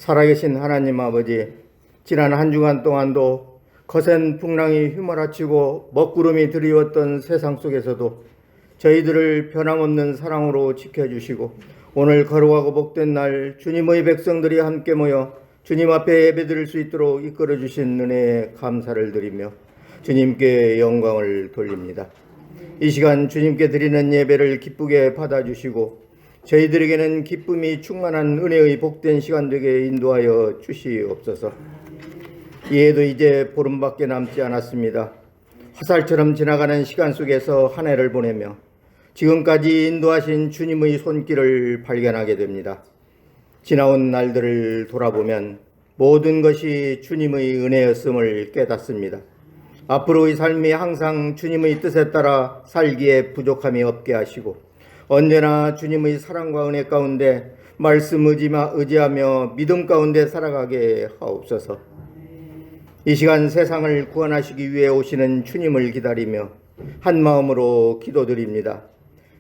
살아계신 하나님 아버지, 지난 한 주간 동안도 거센 풍랑이 휘몰아치고 먹구름이 드리웠던 세상 속에서도 저희들을 변함없는 사랑으로 지켜주시고 오늘 거룩하고 복된 날 주님의 백성들이 함께 모여 주님 앞에 예배드릴 수 있도록 이끌어주신 은혜에 감사를 드리며 주님께 영광을 돌립니다. 이 시간 주님께 드리는 예배를 기쁘게 받아주시고 저희들에게는 기쁨이 충만한 은혜의 복된 시간 되게 인도하여 주시옵소서. 이해도 이제 보름밖에 남지 않았습니다. 화살처럼 지나가는 시간 속에서 한 해를 보내며 지금까지 인도하신 주님의 손길을 발견하게 됩니다. 지나온 날들을 돌아보면 모든 것이 주님의 은혜였음을 깨닫습니다. 앞으로의 삶이 항상 주님의 뜻에 따라 살기에 부족함이 없게 하시고 언제나 주님의 사랑과 은혜 가운데 말씀 의지하며 믿음 가운데 살아가게 하옵소서. 이 시간 세상을 구원하시기 위해 오시는 주님을 기다리며 한 마음으로 기도드립니다.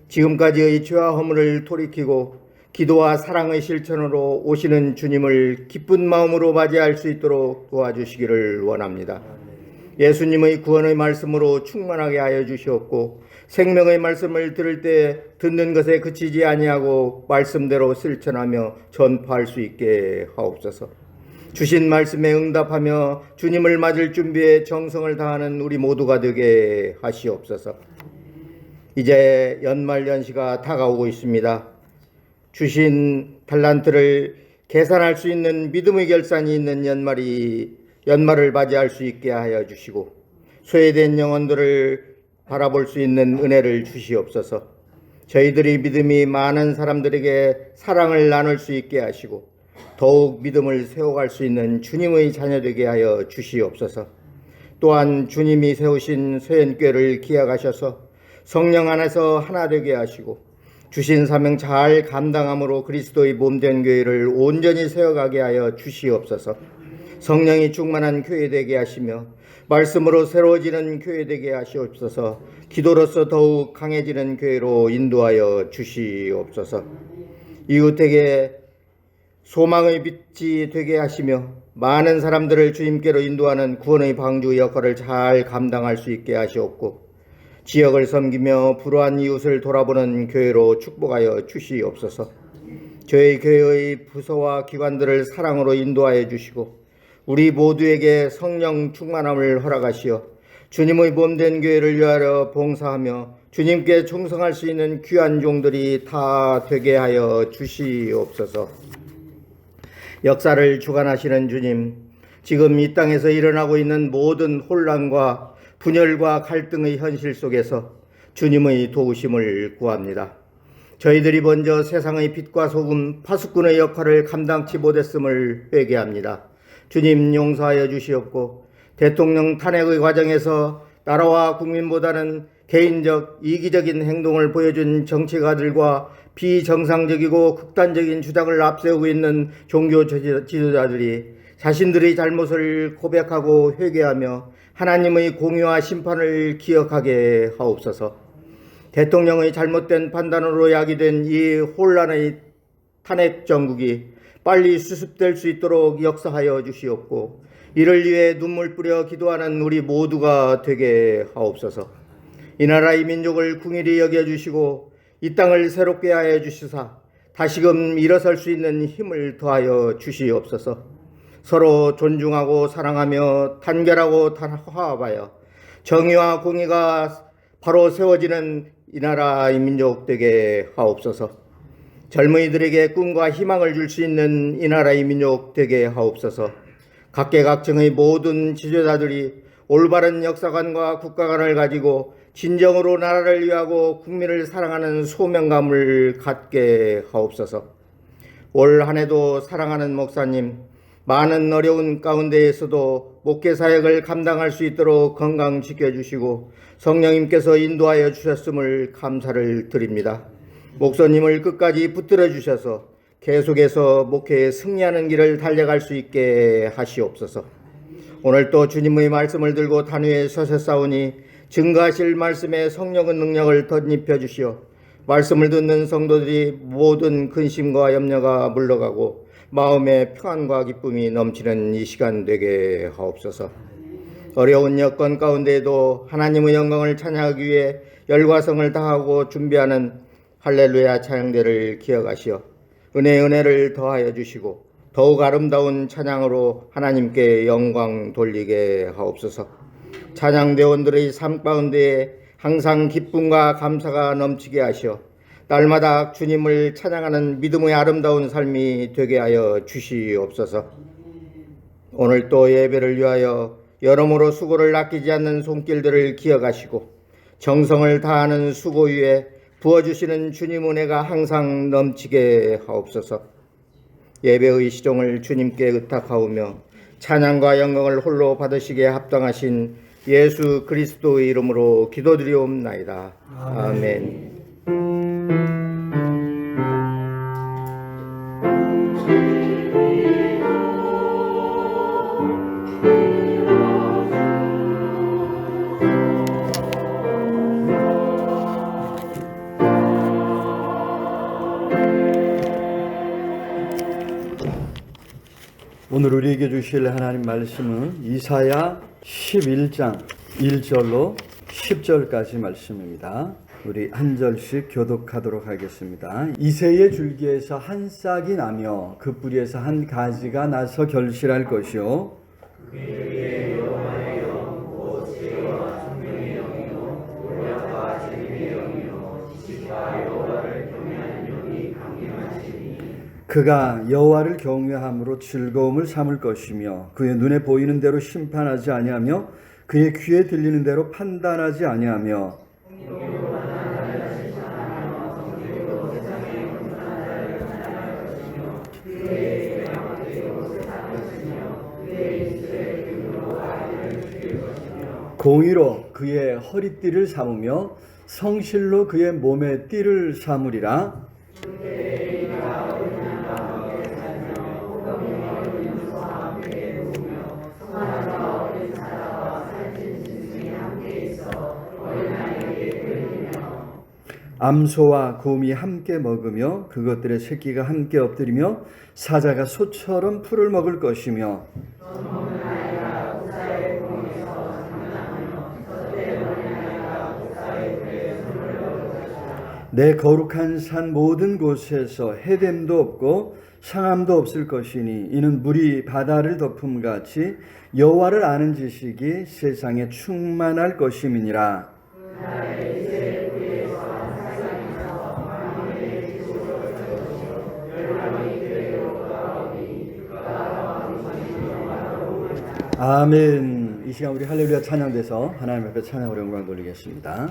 지금까지의 죄와 허물을 돌이키고 기도와 사랑의 실천으로 오시는 주님을 기쁜 마음으로 맞이할 수 있도록 도와주시기를 원합니다. 예수님의 구원의 말씀으로 충만하게 하여 주시옵고 생명의 말씀을 들을 때 듣는 것에 그치지 아니하고 말씀대로 실천하며 전파할 수 있게 하옵소서. 주신 말씀에 응답하며 주님을 맞을 준비에 정성을 다하는 우리 모두가 되게 하시옵소서. 이제 연말연시가 다가오고 있습니다. 주신 달란트를 계산할 수 있는 믿음의 결산이 있는 연말을 맞이할 수 있게 하여 주시고 소외된 영혼들을 바라볼 수 있는 은혜를 주시옵소서. 저희들의 믿음이 많은 사람들에게 사랑을 나눌 수 있게 하시고 더욱 믿음을 세워갈 수 있는 주님의 자녀 되게 하여 주시옵소서. 또한 주님이 세우신 서연교회를 기약하셔서 성령 안에서 하나 되게 하시고 주신 사명 잘 감당함으로 그리스도의 몸된 교회를 온전히 세워가게 하여 주시옵소서. 성령이 충만한 교회 되게 하시며 말씀으로 새로워지는 교회 되게 하시옵소서. 기도로서 더욱 강해지는 교회로 인도하여 주시옵소서. 이웃에게 소망의 빛이 되게 하시며 많은 사람들을 주님께로 인도하는 구원의 방주 역할을 잘 감당할 수 있게 하시옵고 지역을 섬기며 불우한 이웃을 돌아보는 교회로 축복하여 주시옵소서. 저희 교회의 부서와 기관들을 사랑으로 인도하여 주시고 우리 모두에게 성령 충만함을 허락하시어 주님의 몸된 교회를 위하여 봉사하며 주님께 충성할 수 있는 귀한 종들이 다 되게 하여 주시옵소서. 역사를 주관하시는 주님, 지금 이 땅에서 일어나고 있는 모든 혼란과 분열과 갈등의 현실 속에서 주님의 도우심을 구합니다. 저희들이 먼저 세상의 빛과 소금, 파수꾼의 역할을 감당치 못했음을 회개합니다. 주님 용서하여 주시옵고 대통령 탄핵의 과정에서 나라와 국민보다는 개인적 이기적인 행동을 보여준 정치가들과 비정상적이고 극단적인 주장을 앞세우고 있는 종교 지도자들이 자신들의 잘못을 고백하고 회개하며 하나님의 공의와 심판을 기억하게 하옵소서. 대통령의 잘못된 판단으로 야기된 이 혼란의 탄핵 정국이 빨리 수습될 수 있도록 역사하여 주시옵고 이를 위해 눈물 뿌려 기도하는 우리 모두가 되게 하옵소서. 이 나라의 민족을 긍휼히 여겨주시고 이 땅을 새롭게 하여 주시사 다시금 일어설 수 있는 힘을 더하여 주시옵소서. 서로 존중하고 사랑하며 단결하고 화합하여 정의와 공의가 바로 세워지는 이 나라의 민족 되게 하옵소서. 젊은이들에게 꿈과 희망을 줄 수 있는 이 나라의 민족 되게 하옵소서. 각계각층의 모든 지도자들이 올바른 역사관과 국가관을 가지고 진정으로 나라를 위하고 국민을 사랑하는 소명감을 갖게 하옵소서. 올 한 해도 사랑하는 목사님, 많은 어려운 가운데에서도 목회 사역을 감당할 수 있도록 건강 지켜주시고 성령님께서 인도하여 주셨음을 감사를 드립니다. 목사님을 끝까지 붙들어 주셔서 계속해서 목회에 승리하는 길을 달려갈 수 있게 하시옵소서. 오늘 또 주님의 말씀을 들고 단위에 서셨사오니 증거하실 말씀에 성령의 능력을 덧입혀 주시어 말씀을 듣는 성도들이 모든 근심과 염려가 물러가고 마음의 평안과 기쁨이 넘치는 이 시간 되게 하옵소서. 어려운 여건 가운데에도 하나님의 영광을 찬양하기 위해 열과성을 다하고 준비하는 할렐루야 찬양대를 기억하시어 은혜를 더하여 주시고 더욱 아름다운 찬양으로 하나님께 영광 돌리게 하옵소서. 찬양대원들의 삶 가운데에 항상 기쁨과 감사가 넘치게 하시어 날마다 주님을 찬양하는 믿음의 아름다운 삶이 되게 하여 주시옵소서. 오늘 또 예배를 위하여 여러모로 수고를 아끼지 않는 손길들을 기억하시고 정성을 다하는 수고 위에 부어주시는 주님 은혜가 항상 넘치게 하옵소서. 예배의 시종을 주님께 의탁하오며 찬양과 영광을 홀로 받으시기에 합당하신 예수 그리스도의 이름으로 기도드리옵나이다. 아멘. 오늘 우리에게 주실 하나님 말씀은 이사야 11장 1절로 10절까지 말씀입니다. 우리 한 절씩 교독하도록 하겠습니다. 이새의 줄기에서 한 싹이 나며 그 뿌리에서 한 가지가 나서 결실할 것이요 그가 여호와를 경외함으로 즐거움을 삼을 것이며 그의 눈에 보이는 대로 심판하지 아니하며 그의 귀에 들리는 대로 판단하지 아니하며 공의로 그의 허리띠를 삼으며 성실로 그의 몸의 띠를 삼으리라. 암소와 곰이 함께 먹으며 그것들의 새끼가 함께 엎드리며 사자가 소처럼 풀을 먹을 것이며 내 거룩한 산 모든 곳에서 해됨도 없고 상함도 없을 것이니 이는 물이 바다를 덮음같이 여호와를 아는 지식이 세상에 충만할 것임이니라. 아멘. 이 시간 우리 할렐루야 찬양돼서 하나님 앞에 찬양으로 영광 돌리겠습니다.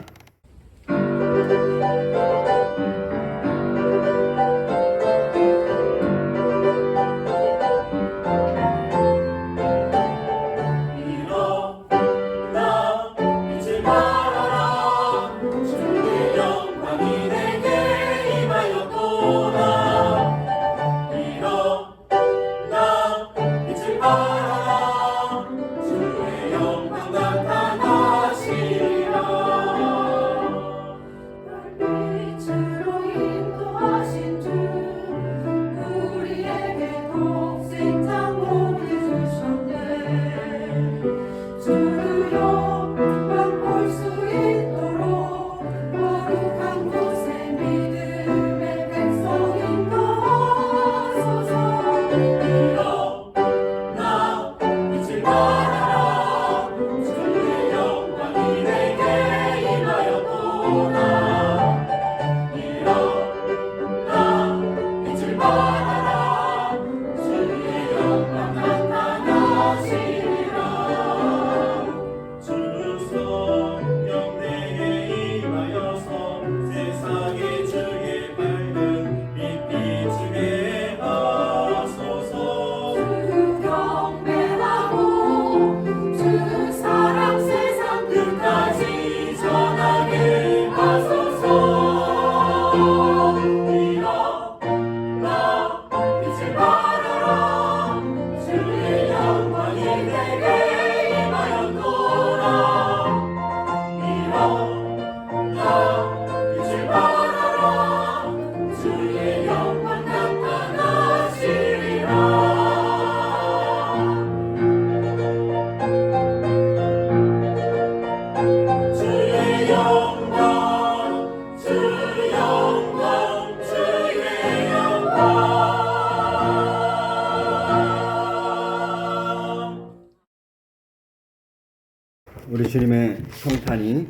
우리 주님의 성탄이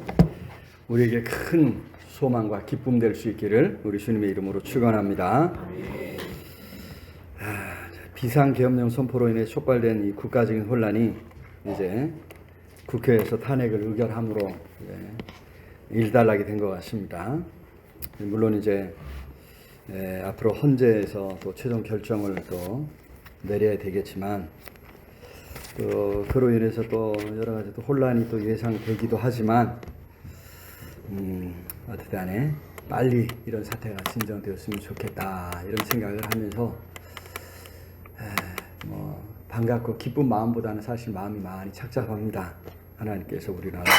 우리에게 큰 소망과 기쁨 될 수 있기를 우리 주님의 이름으로 축원합니다. 비상계엄령 선포로 인해 촉발된 이 국가적인 혼란이 이제 국회에서 탄핵을 의결함으로 일단락이 된 것 같습니다. 물론 이제 앞으로 헌재에서 또 최종 결정을 또 내려야 되겠지만 또 그로 인해서 또 여러 가지 또 혼란이 또 예상되기도 하지만 어떻든 간에 빨리 이런 사태가 진정되었으면 좋겠다 이런 생각을 하면서 뭐 반갑고 기쁜 마음보다는 사실 마음이 많이 착잡합니다. 하나님께서 우리 나라를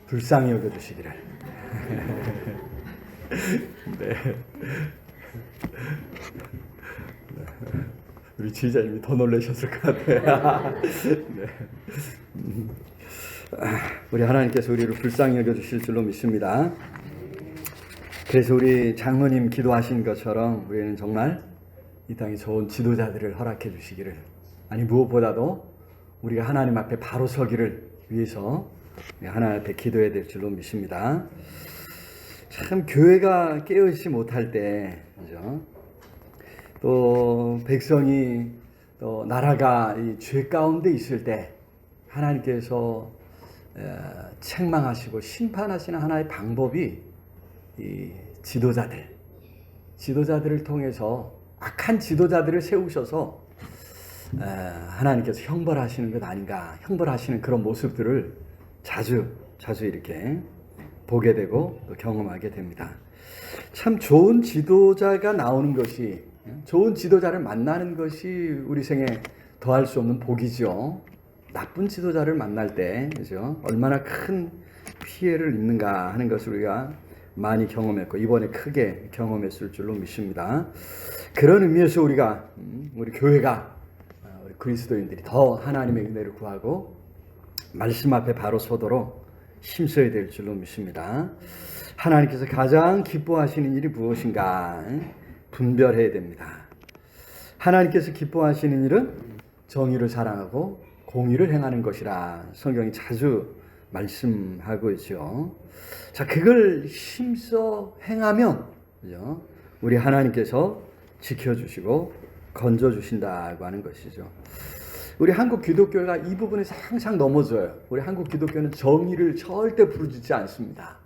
불쌍히 여겨주시기를. 네. 우리 지휘자님이 더 놀라셨을 것 같아요. 네. 우리 하나님께서 우리를 불쌍히 여겨주실 줄로 믿습니다. 그래서 우리 장로님 기도하신 것처럼 우리는 정말 이 땅에 좋은 지도자들을 허락해 주시기를, 아니 무엇보다도 우리가 하나님 앞에 바로 서기를 위해서 하나님 앞에 기도해야 될 줄로 믿습니다. 참 교회가 깨어있지 못할 때, 그죠? 또 백성이 또 나라가 이 죄 가운데 있을 때 하나님께서 책망하시고 심판하시는 하나의 방법이 이 지도자들을 통해서 악한 지도자들을 세우셔서 하나님께서 형벌하시는 것 아닌가, 형벌하시는 그런 모습들을 자주 이렇게 보게 되고 또 경험하게 됩니다. 참 좋은 지도자가 나오는 것이, 좋은 지도자를 만나는 것이 우리 생에 더할 수 없는 복이죠. 나쁜 지도자를 만날 때, 그죠? 얼마나 큰 피해를 입는가 하는 것을 우리가 많이 경험했고 이번에 크게 경험했을 줄로 믿습니다. 그런 의미에서 우리가 우리 교회가 우리 그리스도인들이 더 하나님의 은혜를 구하고 말씀 앞에 바로 서도록 힘써야 될 줄로 믿습니다. 하나님께서 가장 기뻐하시는 일이 무엇인가 분별해야 됩니다. 하나님께서 기뻐하시는 일은 정의를 사랑하고 공의를 행하는 것이라 성경이 자주 말씀하고 있죠. 자, 그걸 힘써 행하면, 그죠? 우리 하나님께서 지켜주시고 건져주신다고 하는 것이죠. 우리 한국 기독교가 이 부분에서 항상 넘어져요. 우리 한국 기독교는 정의를 절대 부르짖지 않습니다.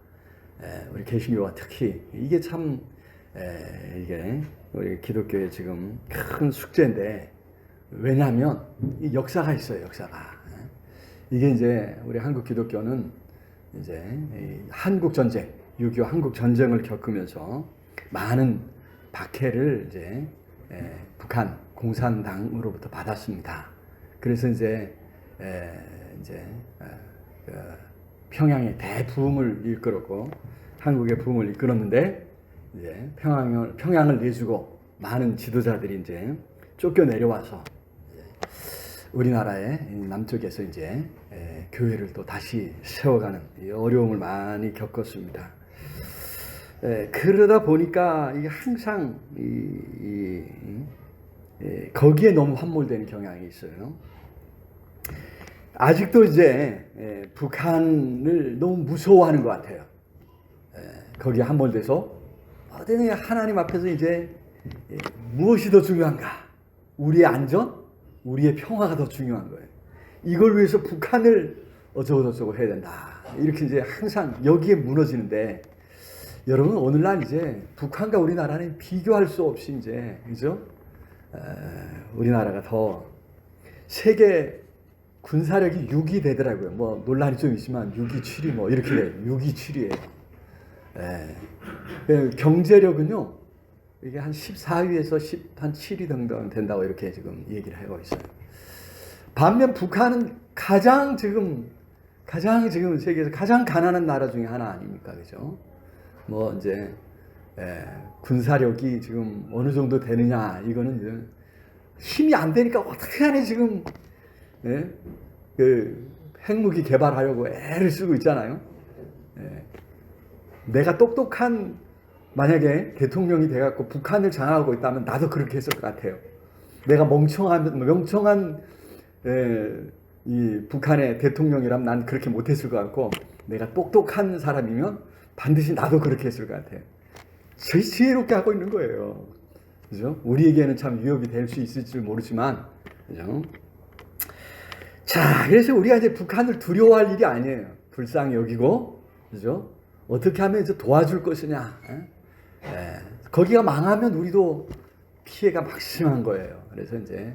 우리 개신교가 특히 이게 참 이게 우리 기독교의 지금 큰 숙제인데, 왜냐하면 이 역사가 있어요. 역사가. 이게 이제 우리 한국 기독교는 이제 한국 전쟁, 6.25 한국 전쟁을 겪으면서 많은 박해를 이제 북한 공산당으로부터 받았습니다. 그래서 이제 평양의 대부흥을 이끌었고 한국의 부흥을 이끌었는데, 이제 평양을 내주고 많은 지도자들이 이제 쫓겨 내려와서 우리나라의 남쪽에서 이제 교회를 또 다시 세워가는 어려움을 많이 겪었습니다. 그러다 보니까 이게 항상 거기에 너무 함몰되는 경향이 있어요. 아직도 이제 북한을 너무 무서워하는 것 같아요. 거기에 함몰돼서 어디는 하나님 앞에서 이제 무엇이 더 중요한가? 우리의 안전, 우리의 평화가 더 중요한 거예요. 이걸 위해서 북한을 어쩌고저쩌고 해야 된다. 이렇게 이제 항상 여기에 무너지는데, 여러분 오늘날 이제 북한과 우리나라는 비교할 수 없이 이제, 그죠? 우리나라가 더 세계 군사력이 6위 되더라고요. 뭐 논란이 좀 있지만 6위, 7위 뭐 이렇게 돼요. 6위, 7위예요. 경제력은요, 이게 한 14위에서 한 7위 정도 된다고 이렇게 지금 얘기를 하고 있어요. 반면 북한은 가장 지금 세계에서 가장 가난한 나라 중에 하나 아닙니까, 그죠? 뭐 이제 군사력이 지금 어느 정도 되느냐, 이거는 이제 힘이 안 되니까 어떻게 하네 지금 그 핵무기 개발하려고 애를 쓰고 있잖아요. 내가 똑똑한 만약에 대통령이 돼갖고 북한을 장악하고 있다면 나도 그렇게 했을 것 같아요. 내가 멍청한 이 북한의 대통령이라면 난 그렇게 못했을 것 같고, 내가 똑똑한 사람이면 반드시 나도 그렇게 했을 것 같아요. 지혜롭게 하고 있는 거예요. 그죠? 우리에게는 참 위협이 될 수 있을지 모르지만, 그죠? 자, 그래서 우리가 이제 북한을 두려워할 일이 아니에요. 불쌍히 여기고, 그죠? 어떻게 하면 이제 도와줄 것이냐. 거기가 망하면 우리도 피해가 막심한 거예요. 그래서 이제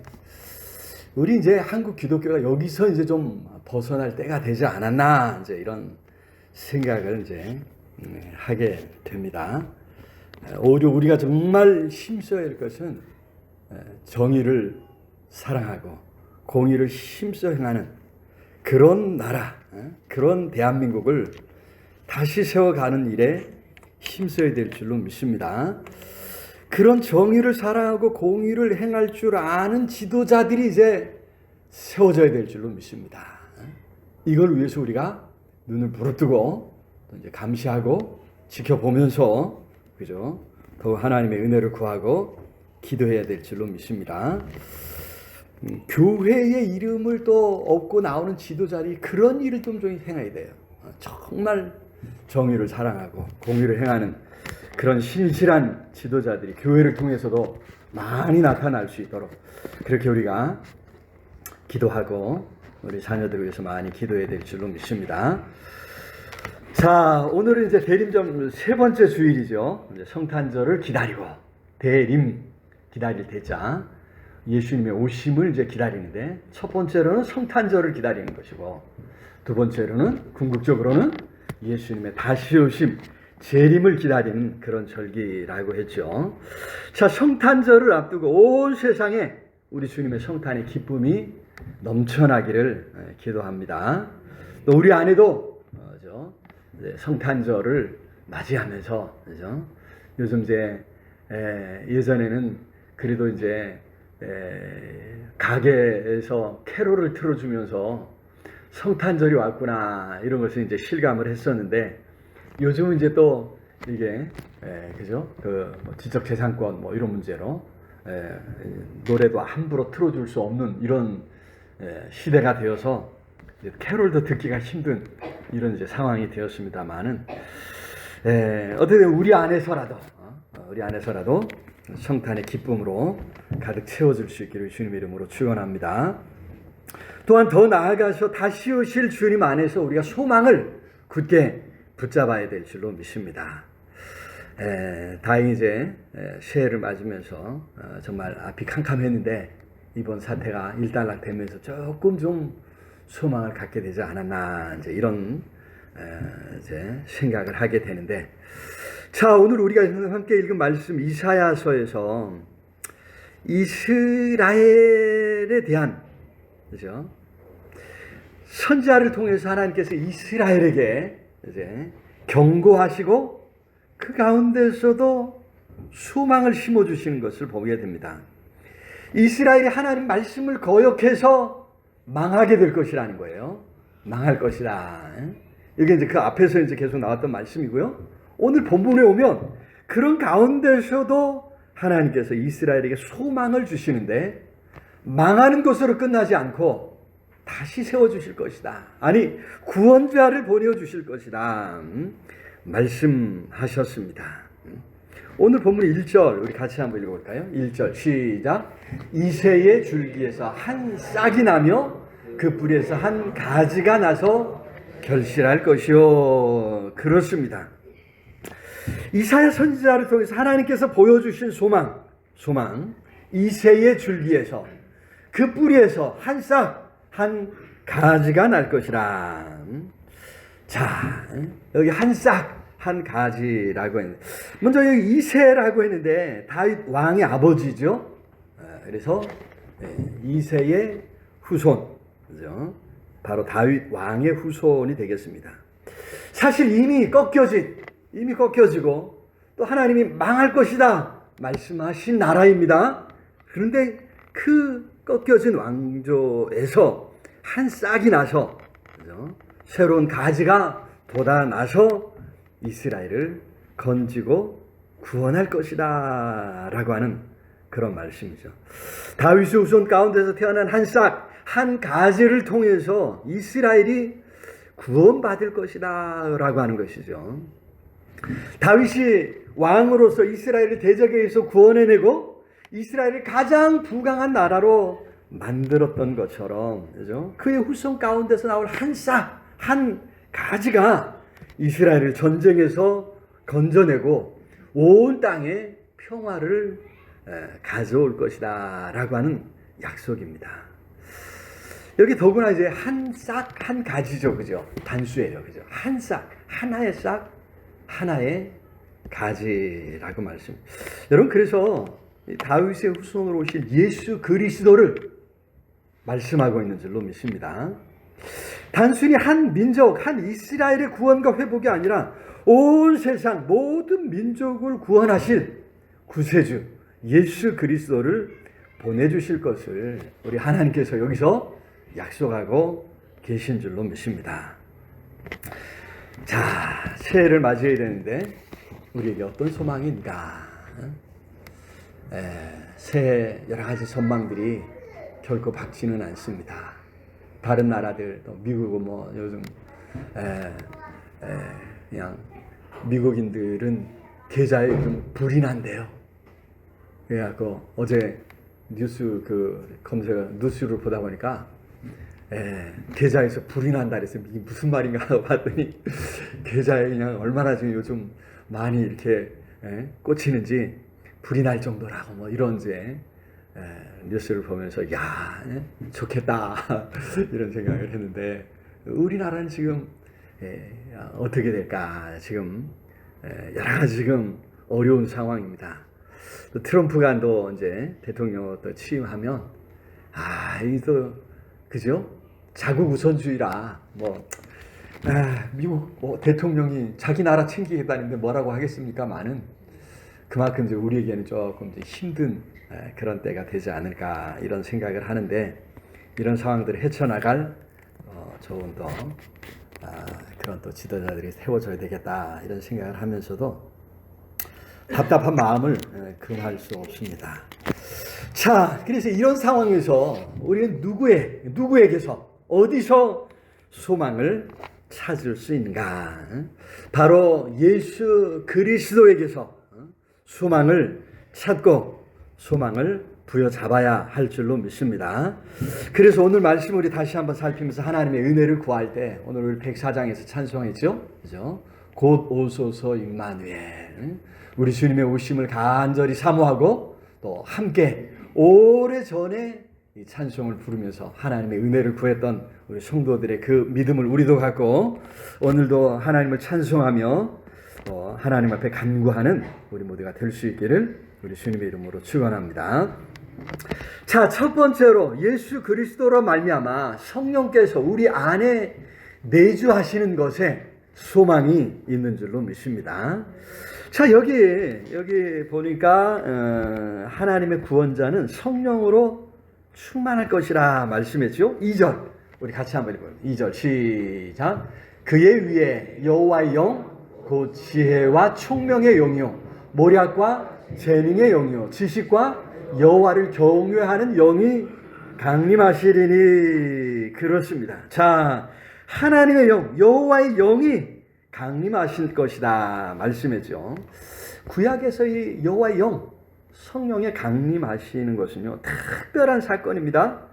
우리 이제 한국 기독교가 여기서 이제 좀 벗어날 때가 되지 않았나, 이제 이런 생각을 이제 하게 됩니다. 오히려 우리가 정말 힘써야 할 것은 정의를 사랑하고 공의를 힘써 행하는 그런 나라, 그런 대한민국을 다시 세워가는 일에 힘써야 될 줄로 믿습니다. 그런 정의를 사랑하고 공의를 행할 줄 아는 지도자들이 이제 세워져야 될 줄로 믿습니다. 이걸 위해서 우리가 눈을 부릅뜨고 또 이제 감시하고 지켜보면서, 그죠? 더욱 하나님의 은혜를 구하고 기도해야 될 줄로 믿습니다. 교회의 이름을 또 얻고 나오는 지도자들이 그런 일을 좀 행해야 돼요. 정말 정의를 사랑하고 공의를 행하는 그런 신실한 지도자들이 교회를 통해서도 많이 나타날 수 있도록 그렇게 우리가 기도하고 우리 자녀들을 위해서 많이 기도해야 될 줄로 믿습니다. 자, 오늘은 이제 대림절 세 번째 주일이죠. 이제 성탄절을 기다리고, 대림, 기다릴 대자, 예수님의 오심을 이제 기다리는데, 첫 번째로는 성탄절을 기다리는 것이고, 두 번째로는 궁극적으로는 예수님의 다시 오심, 재림을 기다리는 그런 절기라고 했죠. 자, 성탄절을 앞두고 온 세상에 우리 주님의 성탄의 기쁨이 넘쳐나기를 기도합니다. 또 우리 안에도 성탄절을 맞이하면서, 그죠? 요즘 이제 예전에는 그래도 이제 가게에서 캐롤을 틀어주면서 성탄절이 왔구나 이런 것을 이제 실감을 했었는데, 요즘은 이제 또 이게 그죠? 뭐 지적재산권 뭐 이런 문제로 노래도 함부로 틀어줄 수 없는 이런 시대가 되어서 캐롤도 듣기가 힘든 이런 이제 상황이 되었습니다만은, 어떻게 우리 안에서라도 성탄의 기쁨으로 가득 채워질 수 있기를 주님의 이름으로 축원합니다. 또한 더 나아가서 다시 오실 주님 안에서 우리가 소망을 굳게 붙잡아야 될 줄로 믿습니다. 다행히 이제 새해를 맞으면서 정말 앞이 캄캄했는데 이번 사태가 일단락되면서 조금 좀 소망을 갖게 되지 않았나, 이제 이런 이제 생각을 하게 되는데, 자, 오늘 우리가 함께 읽은 말씀 이사야서에서 이스라엘에 대한, 그죠? 선지자를 통해서 하나님께서 이스라엘에게 이제 경고하시고 그 가운데서도 소망을 심어 주시는 것을 보게 됩니다. 이스라엘이 하나님 말씀을 거역해서 망하게 될 것이라는 거예요. 망할 것이다. 이게 이제 그 앞에서 이제 계속 나왔던 말씀이고요. 오늘 본문에 오면 그런 가운데서도 하나님께서 이스라엘에게 소망을 주시는데, 망하는 것으로 끝나지 않고 다시 세워주실 것이다. 아니, 구원자를 보내주실 것이다. 말씀하셨습니다. 오늘 본문 1절 우리 같이 한번 읽어볼까요? 1절 시작. 이새의 줄기에서 한 싹이 나며 그 뿌리에서 한 가지가 나서 결실할 것이요. 그렇습니다. 이사야 선지자를 통해서 하나님께서 보여주신 소망, 이새의 줄기에서 그 뿌리에서 한 싹, 한 가지가 날 것이라. 자, 여기 한 싹, 한 가지라고 했는데, 먼저 여기 이새라고 했는데 다윗 왕의 아버지죠. 그래서 이새의 후손, 그죠? 바로 다윗 왕의 후손이 되겠습니다. 사실 이미 꺾여지고 또 하나님이 망할 것이다 말씀하신 나라입니다. 그런데 그 꺾여진 왕조에서 한 싹이 나서, 그죠? 새로운 가지가 돋아나서 이스라엘을 건지고 구원할 것이다 라고 하는 그런 말씀이죠. 다윗의 후손 가운데서 태어난 한 싹, 한 가지를 통해서 이스라엘이 구원받을 것이다 라고 하는 것이죠. 다윗이 왕으로서 이스라엘을 대적에 의해서 구원해내고 이스라엘을 가장 부강한 나라로 만들었던 것처럼, 그죠? 그의 후손 가운데서 나올 한 싹, 한 가지가 이스라엘을 전쟁에서 건져내고 온 땅에 평화를 가져올 것이다 라고 하는 약속입니다. 여기 더구나 이제 한 싹, 한 가지죠. 그죠? 단수예요. 그죠? 한 싹, 하나의 싹, 하나의 가지라고 말씀. 여러분, 그래서 다윗의 후손으로 오실 예수 그리스도를 말씀하고 있는 줄로 믿습니다. 단순히 한 민족, 한 이스라엘의 구원과 회복이 아니라 온 세상 모든 민족을 구원하실 구세주 예수 그리스도를 보내주실 것을 우리 하나님께서 여기서 약속하고 계신 줄로 믿습니다. 자, 새해를 맞이해야 되는데 우리에게 어떤 소망이 있는가? 새해 여러 가지 전망들이 결코 밝지는 않습니다. 다른 나라들, 또 미국은 뭐 요즘 그냥 미국인들은 계좌에 좀 불이 난대요. 그래갖고 어제 뉴스 뉴스를 보다 보니까 계좌에서 불이 난다 그래서 이게 무슨 말인가 하고 봤더니 계좌에 그냥 얼마나 지금 요즘 많이 이렇게 꽂히는지 불이 날 정도라고 뭐 이런 이제 뉴스를 보면서 야 좋겠다 이런 생각을 했는데 우리나라는 지금 어떻게 될까 지금 여러 가지 지금 어려운 상황입니다. 또 트럼프가 또 이제 대통령으로 또 취임하면 이또 그죠? 자국 우선주의라 미국 대통령이 자기 나라 챙기겠다는데 뭐라고 하겠습니까만은 그만큼 이제 우리에게는 조금 이제 힘든 그런 때가 되지 않을까 이런 생각을 하는데 이런 상황들을 헤쳐나갈 좋은 또 그런 또 지도자들이 세워져야 되겠다 이런 생각을 하면서도 답답한 마음을 금할 수 없습니다. 자, 그래서 이런 상황에서 우리는 누구에게서 어디서 소망을 찾을 수 있는가? 바로 예수 그리스도에게서 소망을 찾고 소망을 부여잡아야 할 줄로 믿습니다. 그래서 오늘 말씀 우리 다시 한번 살피면서 하나님의 은혜를 구할 때 오늘 우리 104장에서 찬송했죠? 그죠? 곧 오소서 임마누엘. 우리 주님의 오심을 간절히 사모하고 또 함께 오래전에 이 찬송을 부르면서 하나님의 은혜를 구했던 우리 성도들의 그 믿음을 우리도 갖고 오늘도 하나님을 찬송하며 하나님 앞에 간구하는 우리 모두가 될 수 있기를 우리 주님의 이름으로 축원합니다. 자, 첫 번째로 예수 그리스도로 말미암아 성령께서 우리 안에 내주하시는 것에 소망이 있는 줄로 믿습니다. 자, 여기 보니까 하나님의 구원자는 성령으로 충만할 것이라 말씀했죠. 2절 우리 같이 한번 읽어요. 2절 시작. 그의 위에 여호와의 영 곧 지혜와 총명의 영이요 모략과 재능의 영이요 지식과 여호와를 경외하는 영이 강림하시리니. 그렇습니다. 자, 하나님의 영 여호와의 영이 강림하실 것이다 말씀했죠. 구약에서 이 여호와의 영 성령에 강림하시는 것은요 특별한 사건입니다.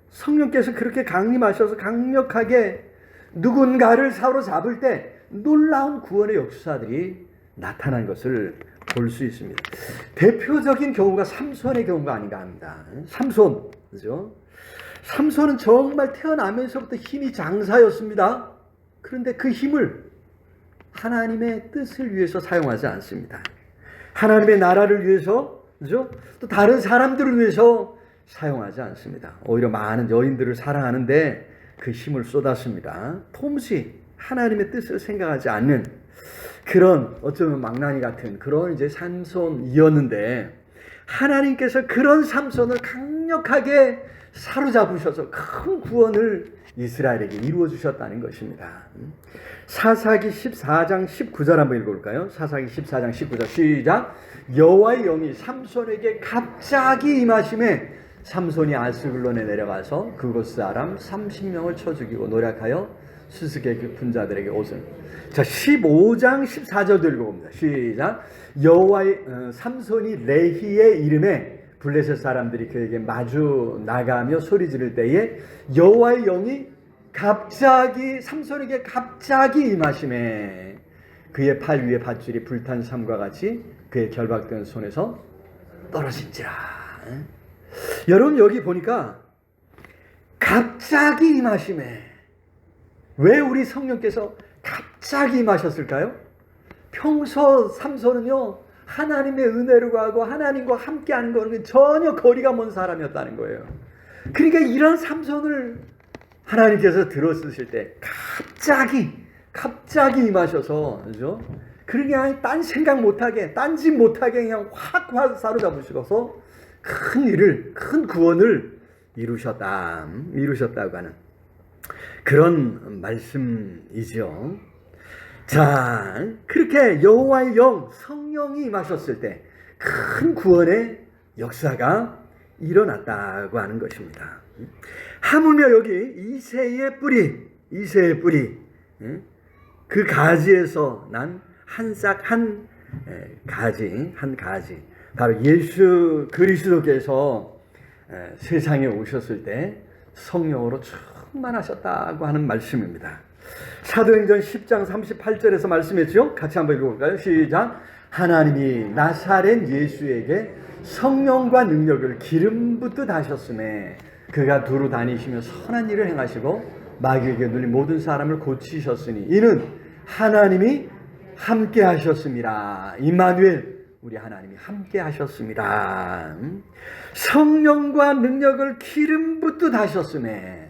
성령께서 그렇게 강림하셔서 강력하게 누군가를 사로잡을 때 놀라운 구원의 역사들이 나타난 것을 볼 수 있습니다. 대표적인 경우가 삼손의 경우가 아닌가 합니다. 삼손, 그죠? 삼손은 정말 태어나면서부터 힘이 장사였습니다. 그런데 그 힘을 하나님의 뜻을 위해서 사용하지 않습니다. 하나님의 나라를 위해서, 그죠? 또 다른 사람들을 위해서 사용하지 않습니다. 오히려 많은 여인들을 사랑하는데 그 힘을 쏟았습니다. 톰시 하나님의 뜻을 생각하지 않는 그런 어쩌면 망나니 같은 그런 이제 삼손이었는데 하나님께서 그런 삼손을 강력하게 사로잡으셔서 큰 구원을 이스라엘에게 이루어 주셨다는 것입니다. 사사기 14장 19절 한번 읽어볼까요? 사사기 14장 19절 시작. 여호와의 영이 삼손에게 갑자기 임하심에 삼손이 아스글론에 내려가서 그곳 사람 30명을 쳐 죽이고 노략하여 수수께 깊은 자들에게 옷을. 자, 15장 14절도 읽어봅니다. 시작. 여호와의 삼손이 레히의 이름에 블레셋 사람들이 그에게 마주 나가며 소리 지를 때에 여호와의 영이 갑자기 삼손에게 갑자기 임하심에 그의 팔 위에 밧줄이 불탄 삼과 같이 그의 결박된 손에서 떨어진지라. 여러분 여기 보니까 갑자기 임하심에, 왜 우리 성령께서 갑자기 임하셨을까요? 평소 삼손은요 하나님의 은혜를 구하고 하나님과 함께하는 거는 전혀 거리가 먼 사람이었다는 거예요. 그러니까 이런 삼손을 하나님께서 들어쓰실 때 갑자기 임하셔서, 그죠? 그냥 딴 생각 못하게, 딴짓 못하게 그냥 확 사로잡으셔서 큰 구원을 이루셨다고 하는 그런 말씀이죠. 자, 그렇게 여호와의 영, 성령이 임하셨을 때 큰 구원의 역사가 일어났다고 하는 것입니다. 하물며 여기 이새의 뿌리, 그 가지에서 난 한 가지, 바로 예수 그리스도께서 세상에 오셨을 때 성령으로 충만하셨다고 하는 말씀입니다. 사도행전 10장 38절에서 말씀했죠. 같이 한번 읽어볼까요? 시작. 하나님이 나사렛 예수에게 성령과 능력을 기름 붓듯 하셨음에 그가 두루 다니시며 선한 일을 행하시고 마귀에게 눌린 모든 사람을 고치셨으니 이는 하나님이 함께 하셨습니다. 임마누엘, 우리 하나님이 함께 하셨습니다. 성령과 능력을 기름 붓듯 하셨음에,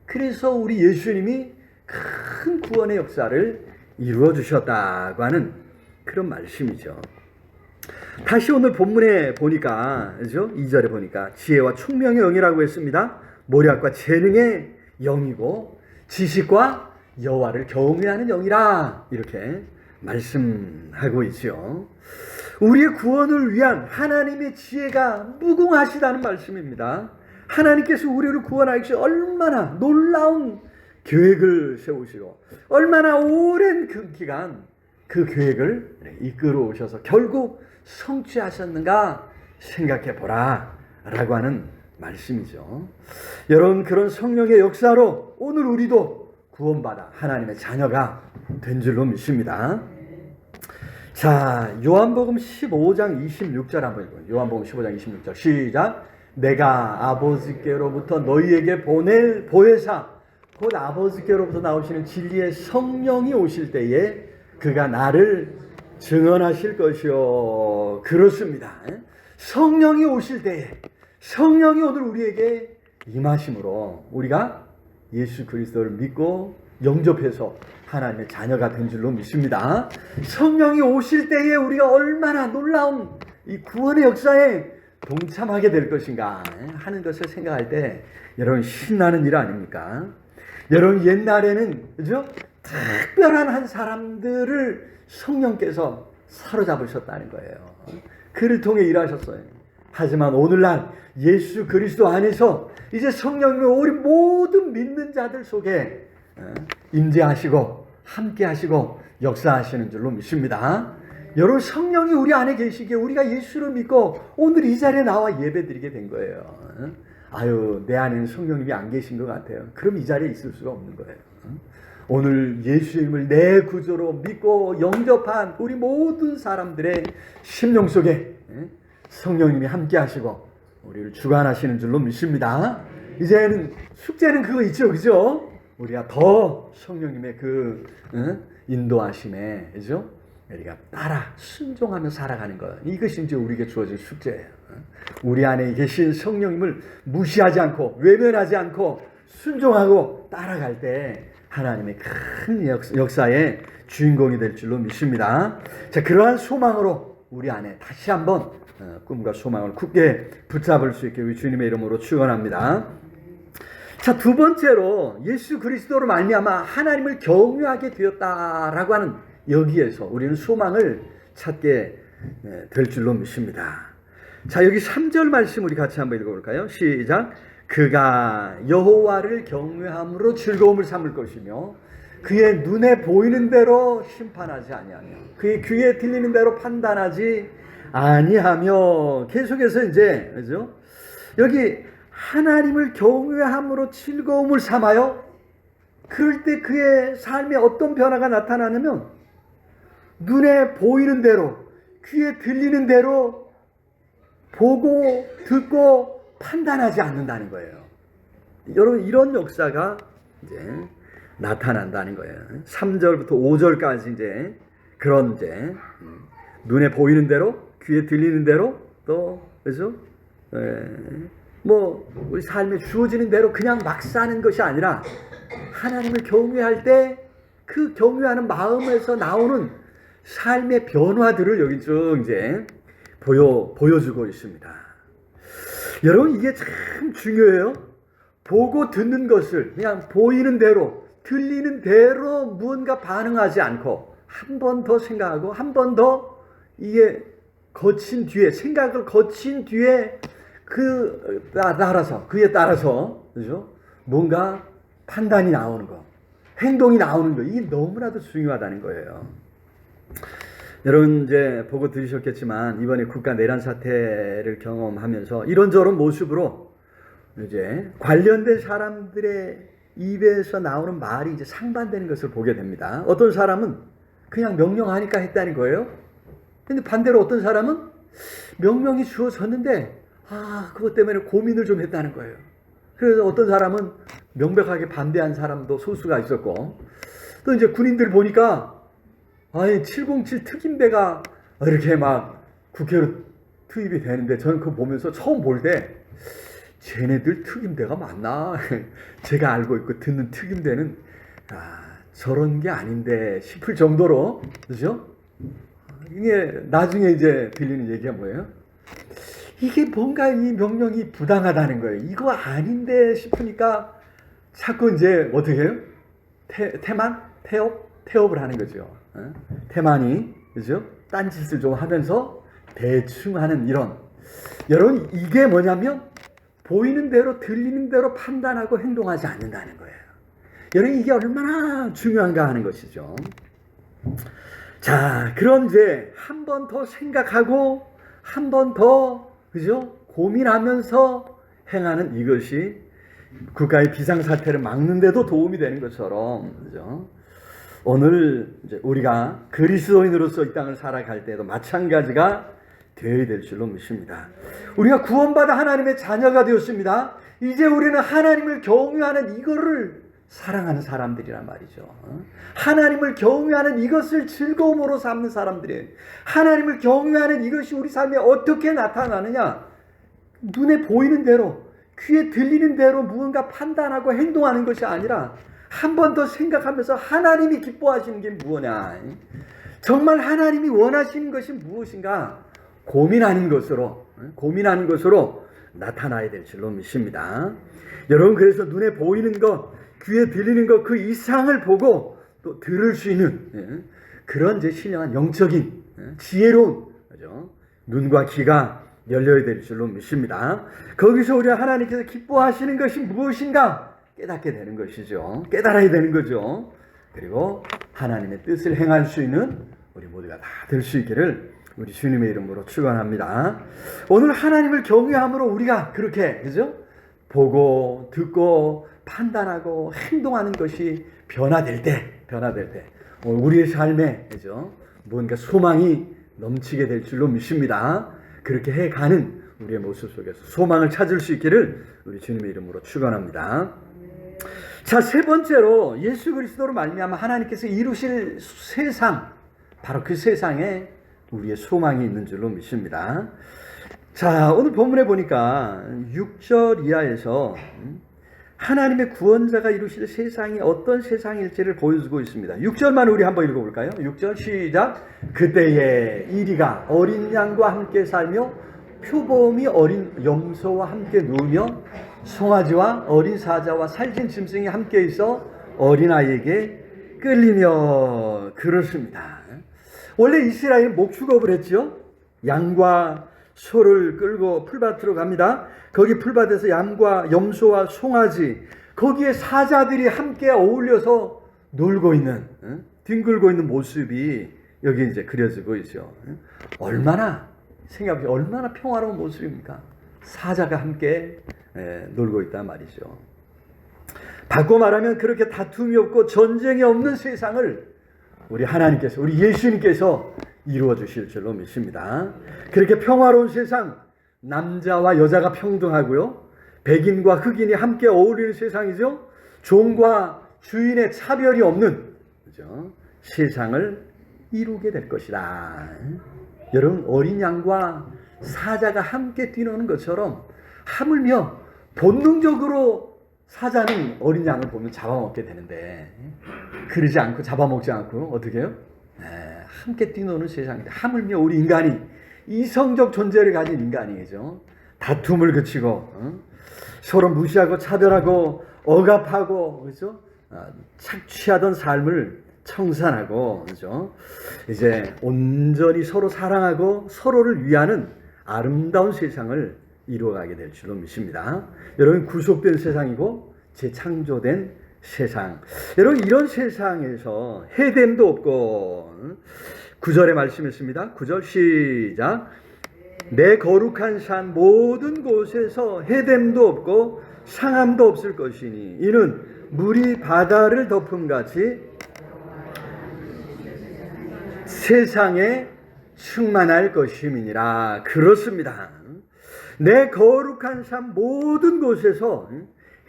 그래서 우리 예수님이 큰 구원의 역사를 이루어 주셨다고 하는 그런 말씀이죠. 다시 오늘 본문에 보니까, 그죠? 2절에 보니까 지혜와 총명의 영이라고 했습니다. 모략과 재능의 영이고 지식과 여호와를 경외하는 영이라, 이렇게 말씀하고 있죠. 우리의 구원을 위한 하나님의 지혜가 무궁하시다는 말씀입니다. 하나님께서 우리를 구원하기 위해서 얼마나 놀라운 계획을 세우시고 얼마나 오랜 그 기간 그 계획을 이끌어 오셔서 결국 성취하셨는가 생각해 보라 라고 하는 말씀이죠. 여러분, 그런 성령의 역사로 오늘 우리도 구원받아 하나님의 자녀가 된 줄로 믿습니다. 자, 요한복음 15장 26절 한번 읽어요. 요한복음 15장 26절 시작. 내가 아버지께로부터 너희에게 보혜사, 곧 아버지께로부터 나오시는 진리의 성령이 오실 때에 그가 나를 증언하실 것이요. 그렇습니다. 성령이 오실 때에, 성령이 오늘 우리에게 임하심으로 우리가 예수 그리스도를 믿고 영접해서 하나님의 자녀가 된 줄로 믿습니다. 성령이 오실 때에 우리가 얼마나 놀라운 이 구원의 역사에 동참하게 될 것인가 하는 것을 생각할 때 여러분 신나는 일 아닙니까? 여러분, 옛날에는, 그죠? 특별한 한 사람들을 성령께서 사로잡으셨다는 거예요. 그를 통해 일하셨어요. 하지만 오늘날 예수 그리스도 안에서 이제 성령님이 우리 모든 믿는 자들 속에 임재하시고 함께 하시고 역사하시는 줄로 믿습니다. 여러분, 성령이 우리 안에 계시기에 우리가 예수를 믿고 오늘 이 자리에 나와 예배드리게 된 거예요. 아유, 내 안에는 성령님이 안 계신 것 같아요. 그럼 이 자리에 있을 수가 없는 거예요. 오늘 예수님을 내 구조로 믿고 영접한 우리 모든 사람들의 심령 속에 성령님이 함께 하시고 우리를 주관하시는 줄로 믿습니다. 이제는 숙제는 그거 있죠, 그죠? 우리가 더 성령님의 그 인도하심에, 그죠? 우리가 따라 순종하며 살아가는 것, 이것이 이제 우리에게 주어진 숙제예요. 우리 안에 계신 성령님을 무시하지 않고 외면하지 않고 순종하고 따라갈 때 하나님의 큰 역사의 주인공이 될 줄로 믿습니다. 자, 그러한 소망으로 우리 안에 다시 한번 꿈과 소망을 굳게 붙잡을 수 있게 우리 주님의 이름으로 축원합니다. 자, 두 번째로 예수 그리스도로 말미암아 하나님을 경외하게 되었다라고 하는 여기에서 우리는 소망을 찾게 될 줄로 믿습니다. 자, 여기 3절 말씀 우리 같이 한번 읽어볼까요? 시작. 그가 여호와를 경외함으로 즐거움을 삼을 것이며 그의 눈에 보이는 대로 심판하지 아니하며 그의 귀에 들리는 대로 판단하지 아니하며. 계속해서 이제 그죠? 여기 하나님을 경외함으로 즐거움을 삼아요. 그럴 때 그의 삶에 어떤 변화가 나타나냐면 눈에 보이는 대로 귀에 들리는 대로 보고 듣고 판단하지 않는다는 거예요. 여러분, 이런 역사가 이제 나타난다는 거예요. 3절부터 5절까지 이제 그런 이제 눈에 보이는 대로 귀에 들리는 대로 또 그죠? 뭐 우리 삶에 주어지는 대로 그냥 막 사는 것이 아니라 하나님을 경외할 때 그 경외하는 마음에서 나오는 삶의 변화들을 여기 쭉 이제 보여주고 있습니다. 여러분, 이게 참 중요해요. 보고 듣는 것을 그냥 보이는 대로 들리는 대로 무언가 반응하지 않고 한 번 더 생각하고 한 번 더 이게 거친 뒤에 생각을 거친 뒤에 그에 따라서 그죠? 뭔가 판단이 나오는 거, 행동이 나오는 거, 이게 너무나도 중요하다는 거예요. 여러분 이제 보고 들으셨겠지만 이번에 국가 내란 사태를 경험하면서 이런저런 모습으로 이제 관련된 사람들의 입에서 나오는 말이 이제 상반되는 것을 보게 됩니다. 어떤 사람은 그냥 명령하니까 했다는 거예요. 근데 반대로 어떤 사람은 명령이 주어졌는데 그것 때문에 고민을 좀 했다는 거예요. 그래서 어떤 사람은 명백하게 반대한 사람도 소수가 있었고, 또 이제 군인들 보니까 707 특임대가 이렇게 막 국회로 투입이 되는데 저는 그거 보면서 처음 볼 때 쟤네들 특임대가 맞나? 제가 알고 있고 듣는 특임대는 저런 게 아닌데 싶을 정도로, 그죠? 이게 나중에 이제 들리는 얘기가 뭐예요? 이게 뭔가 이 명령이 부당하다는 거예요. 이거 아닌데 싶으니까 자꾸 이제 어떻게 해요? 태업을 하는 거죠. 태만이, 그죠? 딴짓을 좀 하면서 대충 하는 이런. 여러분, 이게 뭐냐면 보이는 대로 들리는 대로 판단하고 행동하지 않는다는 거예요. 여러분, 이게 얼마나 중요한가 하는 것이죠. 자, 그런 이제 한 번 더 생각하고 한 번 더 그죠? 고민하면서 행하는 이것이 국가의 비상사태를 막는데도 도움이 되는 것처럼, 그죠? 오늘 이제 우리가 그리스도인으로서 이 땅을 살아갈 때도 마찬가지가 되어야 될 줄로 믿습니다. 우리가 구원받아 하나님의 자녀가 되었습니다. 이제 우리는 하나님을 경외하는 이거를 사랑하는 사람들이란 말이죠. 하나님을 경외하는 이것을 즐거움으로 삼는 사람들이에요. 하나님을 경외하는 이것이 우리 삶에 어떻게 나타나느냐? 눈에 보이는 대로, 귀에 들리는 대로 무언가 판단하고 행동하는 것이 아니라 한 번 더 생각하면서 하나님이 기뻐하시는 게 무엇이냐? 정말 하나님이 원하시는 것이 무엇인가? 고민하는 것으로 나타나야 될 줄로 믿습니다. 여러분, 그래서 눈에 보이는 것, 귀에 들리는 것, 그 이상을 보고 또 들을 수 있는 그런 이제 신령한 영적인 지혜로운, 그죠? 눈과 귀가 열려야 될 줄로 믿습니다. 거기서 우리가 하나님께서 기뻐하시는 것이 무엇인가 깨닫게 되는 것이죠. 깨달아야 되는 거죠. 그리고 하나님의 뜻을 행할 수 있는 우리 모두가 다 될 수 있기를 우리 주님의 이름으로 축원합니다. 오늘 하나님을 경외함으로 우리가 그렇게, 그죠? 보고 듣고 판단하고 행동하는 것이 변화될 때 우리의 삶에, 그죠? 뭔가 소망이 넘치게 될 줄로 믿습니다. 그렇게 해가는 우리의 모습 속에서 소망을 찾을 수 있기를 우리 주님의 이름으로 축원합니다. 자, 세 번째로 예수 그리스도로 말미암아 하나님께서 이루실 세상, 바로 그 세상에 우리의 소망이 있는 줄로 믿습니다. 자, 오늘 본문에 보니까 6절 이하에서 하나님의 구원자가 이루실 세상이 어떤 세상일지를 보여주고 있습니다. 6절만 우리 한번 읽어볼까요? 6절 시작. 그때에 이리가 어린 양과 함께 살며 표범이 어린 염소와 함께 누우며 송아지와 어린 사자와 살찐 짐승이 함께 있어 어린아이에게 끌리며 그렇습니다. 원래 이스라엘은 목축업을 했죠. 양과 소를 끌고 풀밭으로 갑니다. 거기 풀밭에서 양과 염소와 송아지, 거기에 사자들이 함께 어울려서 놀고 있는, 뒹굴고 있는 모습이 여기 이제 그려지고 있죠. 얼마나 생각해 얼마나 평화로운 모습입니까? 사자가 함께 놀고 있단 말이죠. 바꿔 말하면 그렇게 다툼이 없고 전쟁이 없는 세상을 우리 하나님께서, 우리 예수님께서 이루어 주실 줄로 믿습니다. 그렇게 평화로운 세상, 남자와 여자가 평등하고요, 백인과 흑인이 함께 어울리는 세상이죠. 종과 주인의 차별이 없는, 그죠? 세상을 이루게 될 것이다. 여러분, 어린 양과 사자가 함께 뛰노는 것처럼 하물며 본능적으로 사자는 어린 양을 보면 잡아먹게 되는데, 그러지 않고 잡아먹지 않고 어떻게 해요? 함께 뛰노는 세상인데, 하물며 우리 인간이 이성적 존재를 가진 인간이죠. 다툼을 그치고 서로 무시하고 차별하고 억압하고, 그렇죠? 착취하던 삶을 청산하고, 그렇죠? 이제 온전히 서로 사랑하고 서로를 위하는 아름다운 세상을 이루어가게 될 줄로 믿습니다. 여러분, 구속된 세상이고 재창조된 세상. 여러분, 이런 세상에서 해됨도 없고, 9절의 말씀이었습니다. 9절 시작. 내 거룩한 산 모든 곳에서 해됨도 없고 상함도 없을 것이니 이는 물이 바다를 덮음같이 세상에 충만할 것임이니라. 그렇습니다. 내 거룩한 산 모든 곳에서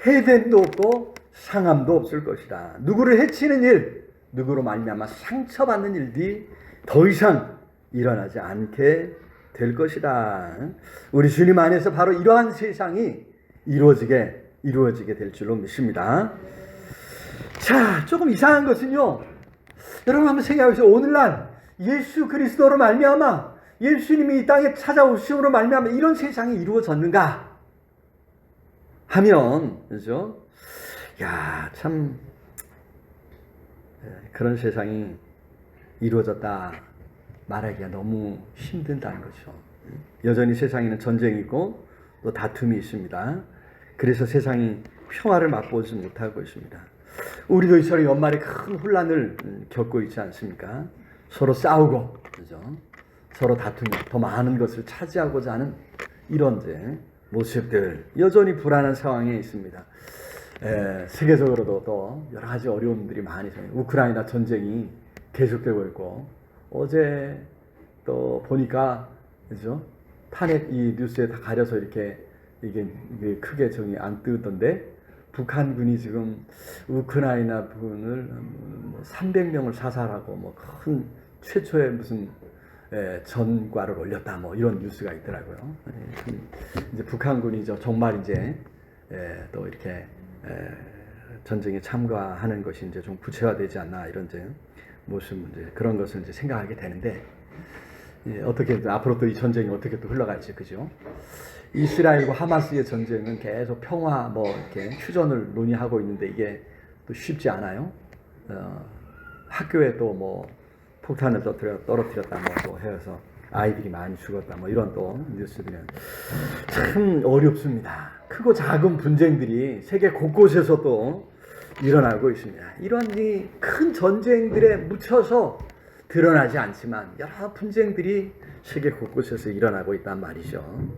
해됨도 없고 상함도 없을 것이다. 누구를 해치는 일, 누구로 말미암아 상처받는 일들이 더 이상 일어나지 않게 될 것이다. 우리 주님 안에서 바로 이러한 세상이 이루어지게 될 줄로 믿습니다. 자, 조금 이상한 것은요, 여러분 한번 생각해 보세요. 오늘날 예수 그리스도로 말미암아, 예수님이 이 땅에 찾아오심으로 말미암아 이런 세상이 이루어졌는가 하면, 그죠? 야, 참 그런 세상이 이루어졌다 말하기가 너무 힘든다는 거죠. 여전히 세상에는 전쟁이 있고 또 다툼이 있습니다. 그래서 세상이 평화를 맛보지 못하고 있습니다. 우리도 이처럼 연말에 큰 혼란을 겪고 있지 않습니까? 서로 싸우고, 그죠? 서로 다투며 더 많은 것을 차지하고자 하는 이런 모습들, 여전히 불안한 상황에 있습니다. 세계적으로도 또 여러 가지 어려움들이 많이 있습니다. 우크라이나 전쟁이 계속되고 있고, 어제 또 보니까, 그죠? 탄핵 이 뉴스에 다 가려서 이게 크게 정이 안 뜨던데, 북한군이 지금 우크라이나 분을 300명을 사살하고 큰 최초의 무슨 전과를 올렸다 이런 뉴스가 있더라고요. 이제 북한군이 정말 이제 또 이렇게 전쟁에 참가하는 것이 이제 좀 구체화되지 않나, 이런 모습, 그런 것을 이제 생각하게 되는데, 어떻게 앞으로 또 이 전쟁이 어떻게 또 흘러갈지, 그죠? 이스라엘과 하마스의 전쟁은 계속 평화 이렇게 휴전을 논의하고 있는데 이게 또 쉽지 않아요. 학교에 또 폭탄을 떨어뜨렸다 또 해서 아이들이 많이 죽었다 이런 또 뉴스들은 참 어렵습니다. 크고 작은 분쟁들이 세계 곳곳에서 또 일어나고 있습니다. 이러한 이 큰 전쟁들에 묻혀서 드러나지 않지만 여러 분쟁들이 세계 곳곳에서 일어나고 있단 말이죠.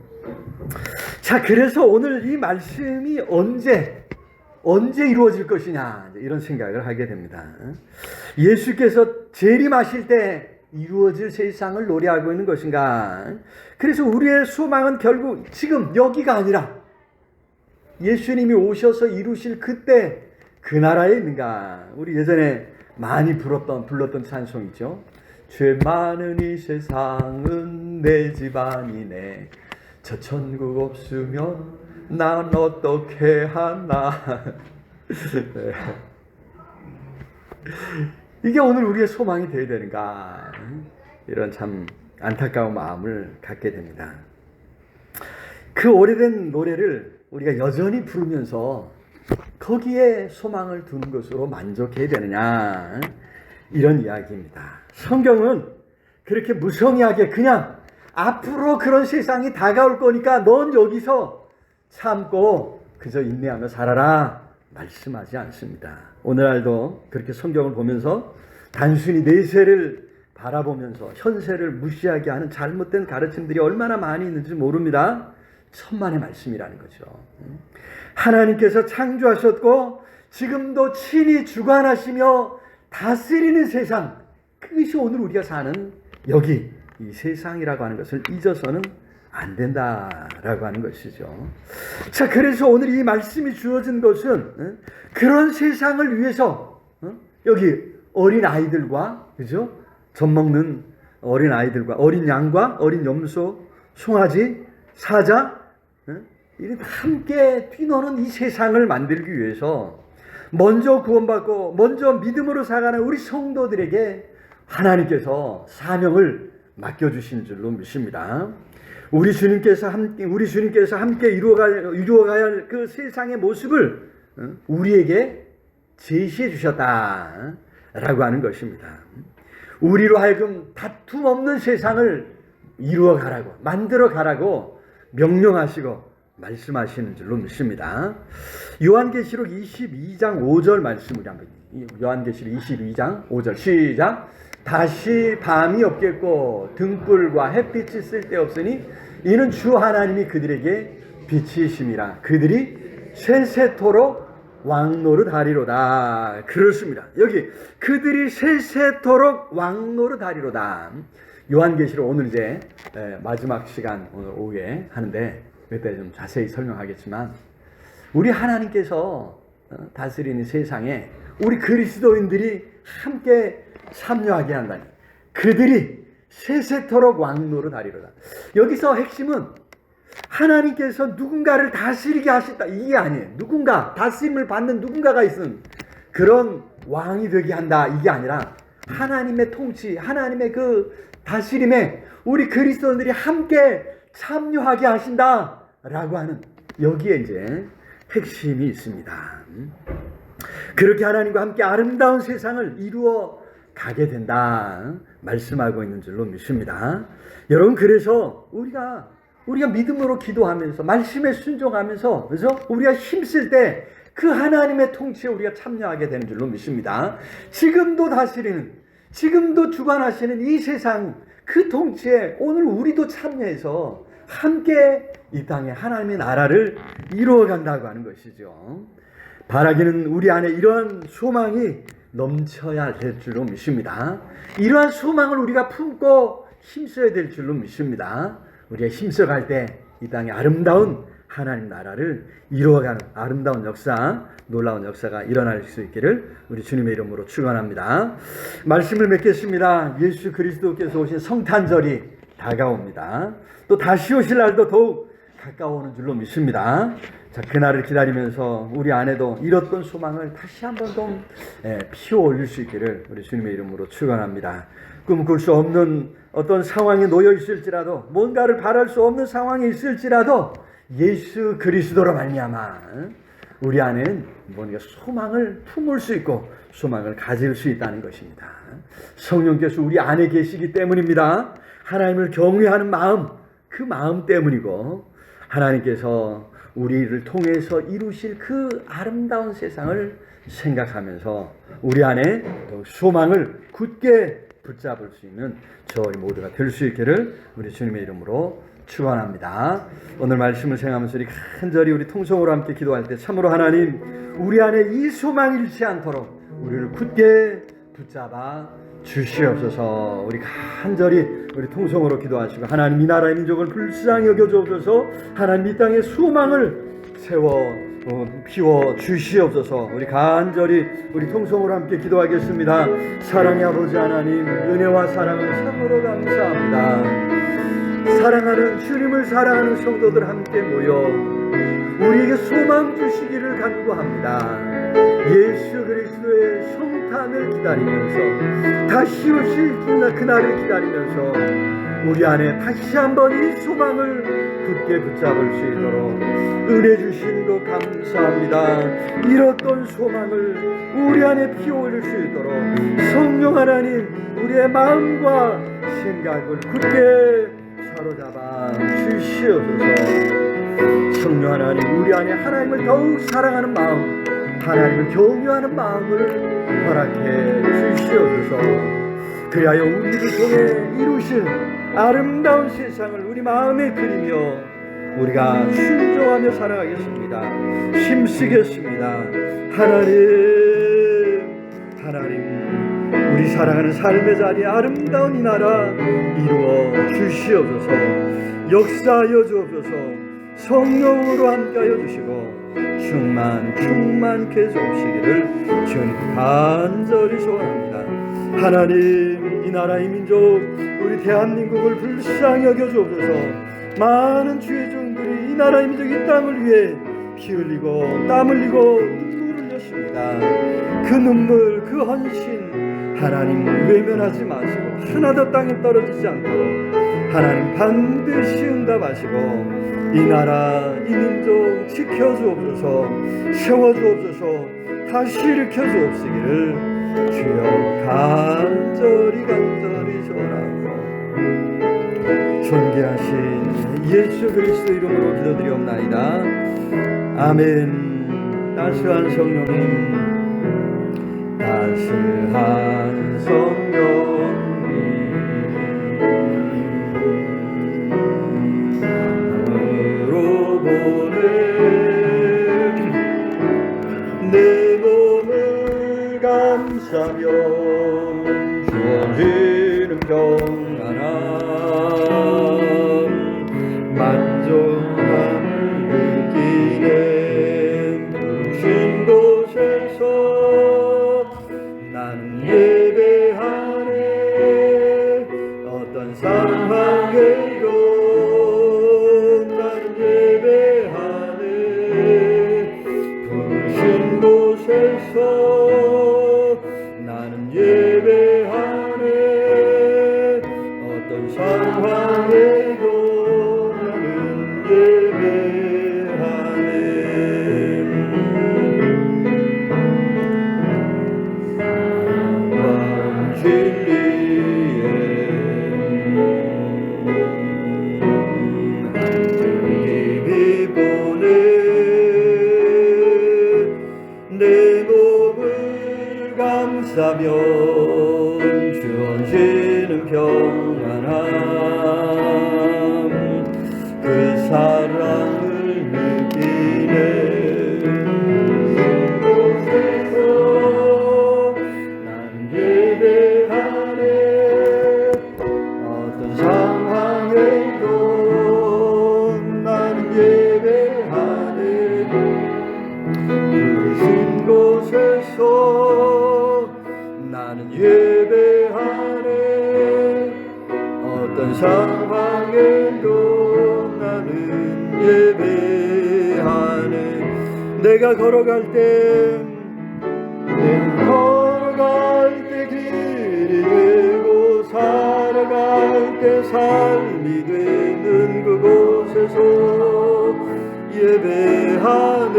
자, 그래서 오늘 이 말씀이 언제 이루어질 것이냐, 이런 생각을 하게 됩니다. 예수께서 재림하실 때 이루어질 세상을 노래하고 있는 것인가? 그래서 우리의 소망은 결국 지금 여기가 아니라 예수님이 오셔서 이루실 그때 그 나라에 있는가? 우리 예전에 많이 불렀던 찬송이죠. 죄 많은 이 세상은 내 집안이네. 저 천국 없으면 난 어떻게 하나. 네. 이게 오늘 우리의 소망이 되어야 되는가? 이런 참 안타까운 마음을 갖게 됩니다. 그 오래된 노래를 우리가 여전히 부르면서 거기에 소망을 두는 것으로 만족해야 되느냐, 이런 이야기입니다. 성경은 그렇게 무성의하게 그냥 앞으로 그런 세상이 다가올 거니까 넌 여기서 참고 그저 인내하며 살아라 말씀하지 않습니다. 오늘날도 그렇게 성경을 보면서 단순히 내세를 바라보면서 현세를 무시하게 하는 잘못된 가르침들이 얼마나 많이 있는지 모릅니다. 천만의 말씀이라는 거죠. 하나님께서 창조하셨고 지금도 친히 주관하시며 다스리는 세상, 그것이 오늘 우리가 사는 여기 이 세상이라고 하는 것을 잊어서는 안 된다라고 하는 것이죠. 자, 그래서 오늘 이 말씀이 주어진 것은 그런 세상을 위해서 여기 어린 아이들과, 그죠? 젖 먹는 어린 아이들과 어린 양과 어린 염소, 송아지, 사자, 이렇게 함께 뛰노는 이 세상을 만들기 위해서 먼저 구원받고 먼저 믿음으로 살아가는 우리 성도들에게 하나님께서 사명을 맡겨주신 줄로 믿습니다. 우리 주님께서 함께 이루어가야 할 그 세상의 모습을 우리에게 제시해 주셨다라고 하는 것입니다. 우리로 하여금 다툼 없는 세상을 이루어 가라고, 만들어 가라고 명령하시고 말씀하시는 줄로 믿습니다. 요한계시록 22장 5절 말씀 우리 한번, 요한계시록 22장 5절 시작. 다시 밤이 없겠고 등불과 햇빛이 쓸데없으니 이는 주 하나님이 그들에게 빛이심이라. 그들이 세세토록 왕노릇 하리로다. 그렇습니다. 여기 그들이 세세토록 왕노릇 하리로다. 요한계시록 오늘 이제 마지막 시간 오늘 오후에 하는데 그때 좀 자세히 설명하겠지만 우리 하나님께서 다스리는 세상에 우리 그리스도인들이 함께 참여하게 한다니 그들이 세세토록 왕노릇 하리로다. 여기서 핵심은 하나님께서 누군가를 다스리게 하신다 이게 아니에요. 누군가 다스림을 받는 누군가가 있은 그런 왕이 되게 한다 이게 아니라 하나님의 통치, 하나님의 그 다스림에 우리 그리스도인들이 함께 참여하게 하신다라고 하는 여기에 이제 핵심이 있습니다. 그렇게 하나님과 함께 아름다운 세상을 이루어 가게 된다 말씀하고 있는 줄로 믿습니다. 여러분, 그래서 우리가 믿음으로 기도하면서 말씀에 순종하면서 그래서 우리가 힘쓸 때 그 하나님의 통치에 우리가 참여하게 되는 줄로 믿습니다. 지금도 다스리는, 지금도 주관하시는 이 세상 그 통치에 오늘 우리도 참여해서 함께 이 땅에 하나님의 나라를 이루어 간다고 하는 것이죠. 바라기는 우리 안에 이러한 소망이 넘쳐야 될 줄로 믿습니다. 이러한 소망을 우리가 품고 힘써야 될 줄로 믿습니다. 우리가 힘써갈 때 이 땅에 아름다운 하나님 나라를 이루어가는 아름다운 역사, 놀라운 역사가 일어날 수 있기를 우리 주님의 이름으로 축원합니다. 말씀을 맺겠습니다. 예수 그리스도께서 오신 성탄절이 다가옵니다. 또 다시 오실 날도 더욱 가까워오는 줄로 믿습니다. 자, 그날을 기다리면서 우리 안에도 잃었던 소망을 다시 한번 좀 피워 올릴 수 있기를 우리 주님의 이름으로 축원합니다. 꿈꿀 수 없는 어떤 상황에 놓여 있을지라도, 뭔가를 바랄 수 없는 상황에 있을지라도 예수 그리스도로 말미암아 우리 안에는 뭔가 소망을 품을 수 있고 소망을 가질 수 있다는 것입니다. 성령께서 우리 안에 계시기 때문입니다. 하나님을 경외하는 마음, 그 마음 때문이고 하나님께서 우리를 통해서 이루실 그 아름다운 세상을 생각하면서 우리 안에 소망을 굳게 붙잡을 수 있는 저희 모두가 될 수 있기를 우리 주님의 이름으로 축원합니다. 오늘 말씀을 생각하면서 우리 간절히 우리 통성으로 함께 기도할 때 참으로 하나님 우리 안에 이 소망 잃지 않도록 우리를 굳게 붙잡아 주시옵소서. 우리 간절히 우리 통성으로 기도하시고 하나님 이 나라의 민족을 불쌍히 여겨 주옵소서. 하나님 이 땅에 소망을 세워 피워 주시옵소서. 우리 간절히 우리 통성으로 함께 기도하겠습니다. 사랑의 아버지 하나님, 은혜와 사랑을 참으로 감사합니다. 사랑하는 주님을 사랑하는 성도들 함께 모여 우리에게 소망 주시기를 간구합니다. 예수 그리스도의 성탄을 기다리면서 다시 오실 그날을 기다리면서 우리 안에 다시 한번 이 소망을 굳게 붙잡을 수 있도록 은혜 주신 것 감사합니다. 잃었던 소망을 우리 안에 피워올릴 수 있도록 성령 하나님 우리의 마음과 생각을 굳게 사로잡아 주시옵소서. 성령 하나님, 우리 안에 하나님을 더욱 사랑하는 마음, 하나님을 경외하는 마음을 허락해 주시옵소서. 그리하여 우리를 통해 이루실 아름다운 세상을 우리 마음에 그리며 우리가 순종하며 살아가겠습니다. 힘쓰겠습니다. 하나님, 우리 살아가는 삶의 자리에 아름다운 이 나라 이루어 주시옵소서. 역사하여 주옵소서. 성령으로 함께하여 주시고 충만케 해주시기를 주님 간절히 소원합니다. 하나님, 이 나라 이 민족 우리 대한민국을 불쌍히 여겨 주옵소서. 많은 주의 종들이 이 나라 이 민족 이 땅을 위해 피 흘리고 땀 흘리고 눈물을 흘렸습니다. 그 눈물, 그 헌신 하나님 외면하지 마시고 하나도 땅에 떨어지지 않도록 하나님 반드시 응답하시고 이 나라 이 민족 지켜주옵소서. 세워주옵소서. 다시 일으켜주옵시기를 주여 간절히 소원하고 존귀하신 예수 그리스도 이름으로 기도드리옵나이다. 아멘. 따스한 성령님, 따스한 성령님, 으로 보내 내 몸을 감싸며 주어지는 평안함, 만족함을 느끼네. 부르신 곳에서 나는 예배하네. 어떤 상황에도 나는 예배하네. 부르신 곳에서 나는 예배하네. 어떤 상황에도 나는 예배하네. 진리에 깊이 보내 내 몸을 감싸면 주어지는 평안함, 그 사랑을 느끼네. 곳에서 나는 예배하네. 어떤 상황에도 나는 예배하네. 부르신 곳에서 나는 예배하네. 어떤 상황에도 나는 예배하네. 내가 걸어갈 때 길이 되고 살아갈 때 삶이 되는 그곳에서 예배하네.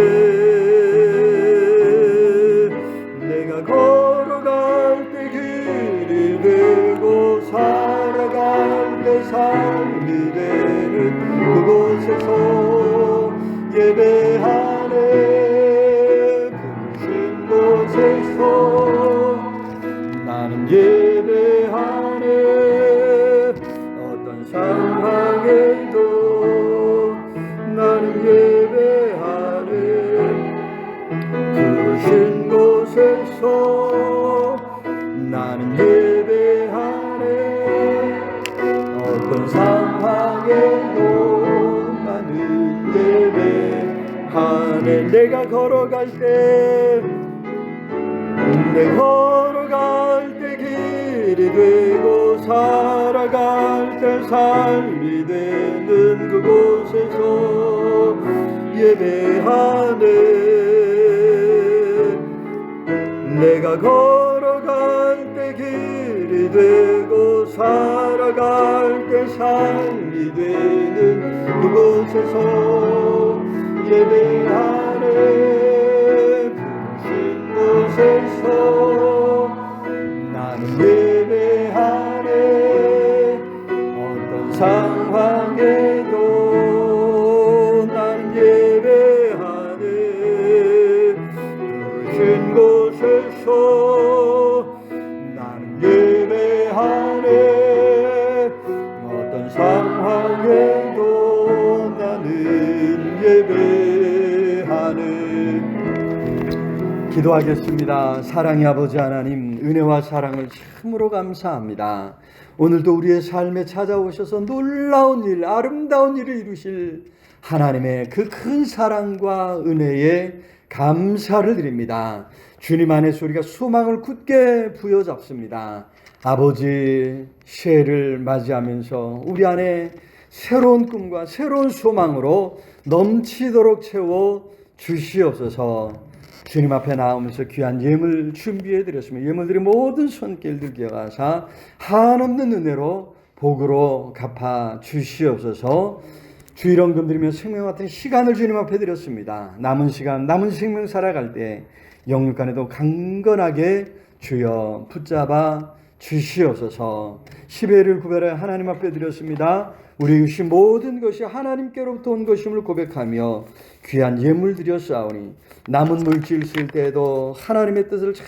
내가 걸어갈 때 길이 되고 살아갈 때 삶이 되는 그곳에서 예배하네. 부르신 곳에서 나는 예배하네. 어떤 상황에도 나는 예배하네. 부르신 곳에서 나는 예배하네. 어떤 상황에도 나는 예배하네. 내가 걸어갈 때 길이 되고 살아갈 때 삶이 되는 그곳에서 예배하네. 내가 걸어갈 때 길이 되고 살아갈 때 삶이 되는 그곳에서 예배하네. 부르신 곳에서 나는 예배하네. 어떤 상황 기도하겠습니다. 사랑의 아버지 하나님, 은혜와 사랑을 참으로 감사합니다. 오늘도 우리의 삶에 찾아오셔서 놀라운 일, 아름다운 일을 이루실 하나님의 그 큰 사랑과 은혜에 감사를 드립니다. 주님 안에서 우리가 소망을 굳게 부여잡습니다. 아버지, 새해를 맞이하면서 우리 안에 새로운 꿈과 새로운 소망으로 넘치도록 채워 주시옵소서. 주님 앞에 나오면서 귀한 예물 준비해 드렸으며 예물들이 모든 손길들 기억하사 한없는 은혜로 복으로 갚아 주시옵소서. 주일원금 드리며 생명 같은 시간을 주님 앞에 드렸습니다. 남은 시간, 남은 생명 살아갈 때 영육간에도 강건하게 주여 붙잡아 주시옵소서. 10회를 구별하여 하나님 앞에 드렸습니다. 우리 주신 모든 것이 하나님께로부터 온 것임을 고백하며 귀한 예물 드려 싸우니 남은 물질 쓸 때에도 하나님의 뜻을 잘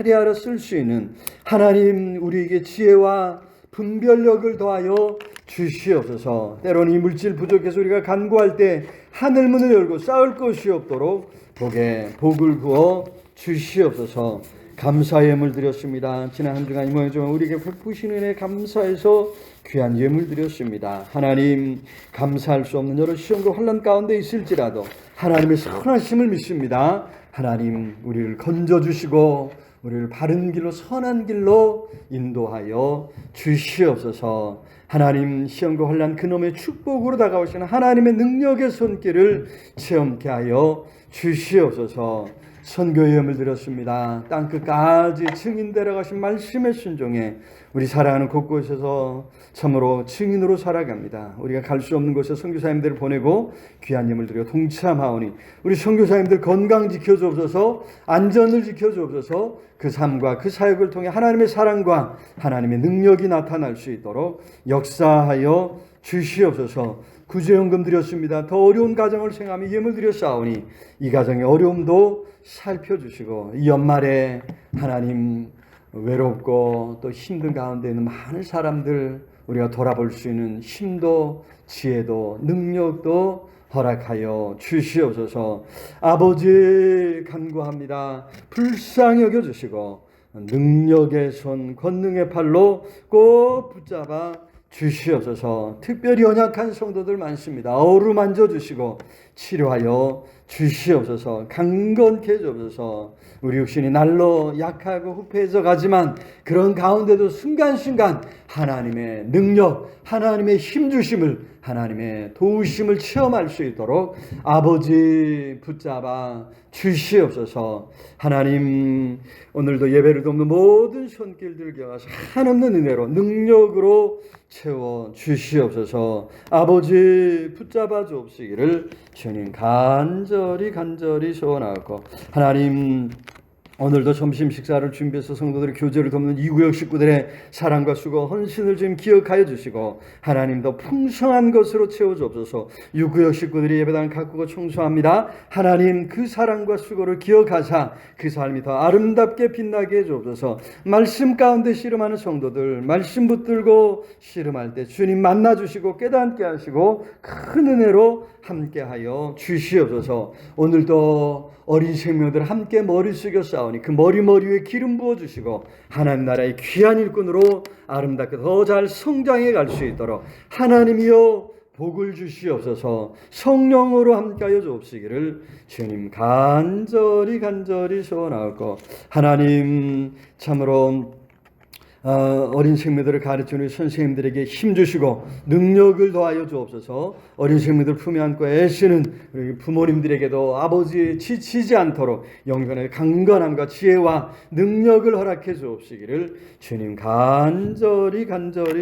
헤아려 쓸 수 있는 하나님 우리에게 지혜와 분별력을 더하여 주시옵소서. 때로는 이 물질 부족해서 우리가 간구할 때 하늘 문을 열고 쌓을 것이 없도록 복을 부어 주시옵소서. 감사 예물 드렸습니다. 지난 한 주간 이 모양 중 우리에게 베푸신 은혜 감사해서 귀한 예물 드렸습니다. 하나님, 감사할 수 없는 여러 시험과 환난 가운데 있을지라도 하나님의 선하심을 믿습니다. 하나님, 우리를 건져주시고 우리를 바른 길로, 선한 길로 인도하여 주시옵소서. 하나님, 시험과 환난 그놈의 축복으로 다가오시는 하나님의 능력의 손길을 체험케 하여 주시옵소서. 선교의 예물 드렸습니다. 땅끝까지 증인되러 가신 말씀의 순종에 우리 살아가는 곳곳에서 참으로 증인으로 살아갑니다. 우리가 갈 수 없는 곳에 선교사님들을 보내고 귀한 예물 드려 동참하오니 우리 선교사님들 건강 지켜주옵소서, 안전을 지켜주옵소서. 그 삶과 그 사역을 통해 하나님의 사랑과 하나님의 능력이 나타날 수 있도록 역사하여 주시옵소서. 구제연금 드렸습니다. 더 어려운 가정을 생각하며 예물 드려 싸우니 이 가정의 어려움도 살펴주시고 이 연말에 하나님 외롭고 또 힘든 가운데 있는 많은 사람들 우리가 돌아볼 수 있는 힘도 지혜도 능력도 허락하여 주시옵소서. 아버지 간구합니다. 불쌍히 여겨주시고 능력의 손 권능의 팔로 꼭 붙잡아 주시옵소서. 특별히 연약한 성도들 많습니다. 어루만져 주시고 치료하여 주시옵소서. 강건케 해주옵소서. 우리 육신이 날로 약하고 후패해져 가지만 그런 가운데도 순간순간 하나님의 능력, 하나님의 힘주심을, 하나님의 도우심을 체험할 수 있도록 아버지 붙잡아 주시옵소서. 하나님, 오늘도 예배를 돕는 모든 손길들 기억하사 한없는 은혜로 능력으로 채워 주시옵소서. 아버지 붙잡아 주옵시기를 주님 간절히 소원하고, 하나님 오늘도 점심 식사를 준비해서 성도들의 교제를 돕는 이구역 식구들의 사랑과 수고 헌신을 좀 기억하여 주시고 하나님도 풍성한 것으로 채워주옵소서. 이구역 식구들이 예배당 가꾸고 청소합니다. 하나님 그 사랑과 수고를 기억하사 그 삶이 더 아름답게 빛나게 해주옵소서. 말씀 가운데 씨름하는 성도들 말씀 붙들고 씨름할 때 주님 만나주시고 깨닫게 하시고 큰 은혜로 함께하여 주시옵소서. 오늘도 어린 생명들 함께 머리 숙여 싸우니 그 머리 위에 기름 부어주시고 하나님 나라의 귀한 일꾼으로 아름답게 더 잘 성장해 갈 수 있도록 하나님이여 복을 주시옵소서. 성령으로 함께하여 주옵시기를 주님 간절히 소원하고, 하나님 참으로 어린 생명들을 가르치는 선생님들에게 힘주시고 능력을 더하여 주옵소서. 어린 생명들 품에 안고 애쓰는 우리 부모님들에게도 아버지 지치지 않도록 영혼의 강건함과 지혜와 능력을 허락해 주옵시기를 주님 간절히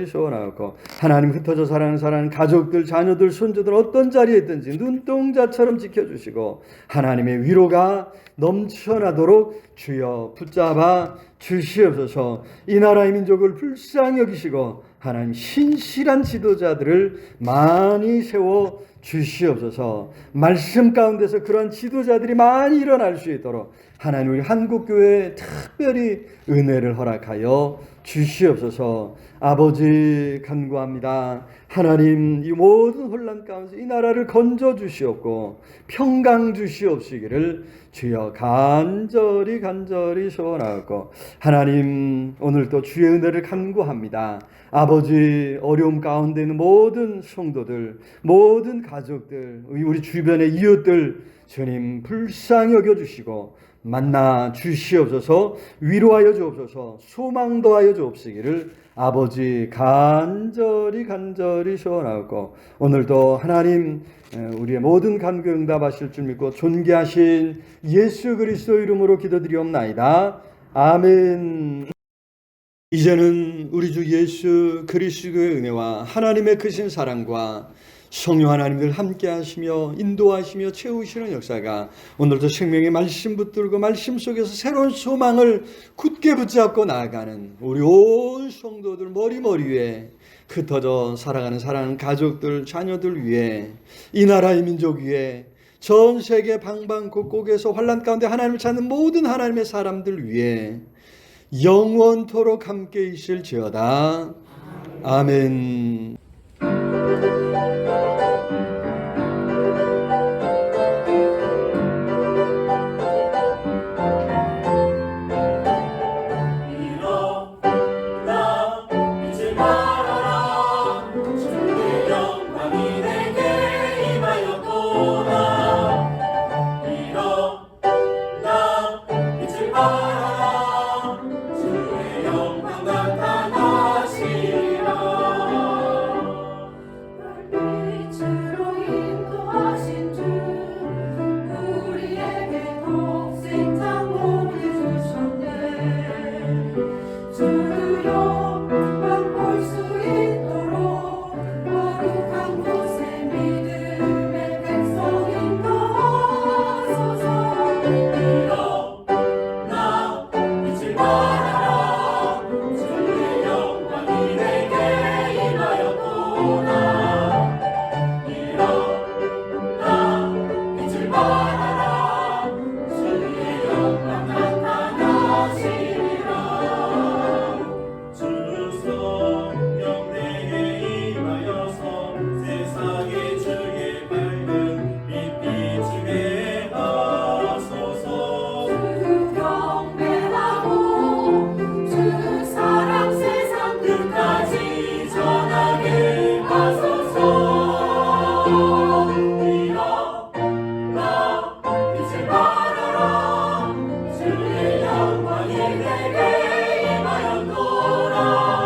소원하고, 하나님 흩어져 살아가는 가족들, 자녀들, 손주들 어떤 자리에 있든지 눈동자처럼 지켜주시고 하나님의 위로가 넘쳐나도록 주여 붙잡아 주시옵소서. 이 나라의 민족을 불쌍히 여기시고 하나님 신실한 지도자들을 많이 세워 주시옵소서. 말씀 가운데서 그런 지도자들이 많이 일어날 수 있도록 하나님 우리 한국교회에 특별히 은혜를 허락하여 주시옵소서. 아버지 간구합니다. 하나님 이 모든 혼란 가운데 이 나라를 건져 주시옵고 평강 주시옵시기를 주여 간절히 소원하고, 하나님 오늘도 주의 은혜를 간구합니다. 아버지 어려움 가운데 있는 모든 성도들, 모든 가족들, 우리 주변의 이웃들 주님 불쌍히 여겨주시고 만나 주시옵소서. 위로하여 주옵소서. 소망 더하여 주옵시기를 아버지 간절히 소원하고, 오늘도 하나님 우리의 모든 간구 응답하실 줄 믿고 존귀하신 예수 그리스도 이름으로 기도드리옵나이다. 아멘. 이제는 우리 주 예수 그리스도의 은혜와 하나님의 크신 사랑과 성령 하나님들 함께 하시며 인도하시며 채우시는 역사가 오늘도 생명의 말씀 붙들고 말씀 속에서 새로운 소망을 굳게 붙잡고 나아가는 우리 온 성도들 머리 위에 흩어져 살아가는 사랑하는 가족들, 자녀들 위에, 이 나라의 민족 위에, 전 세계 방방곡곡에서 환난 가운데 하나님을 찾는 모든 하나님의 사람들 위에 영원토록 함께 있을지어다. 아멘. 주의 영광이 내게 임하였노라.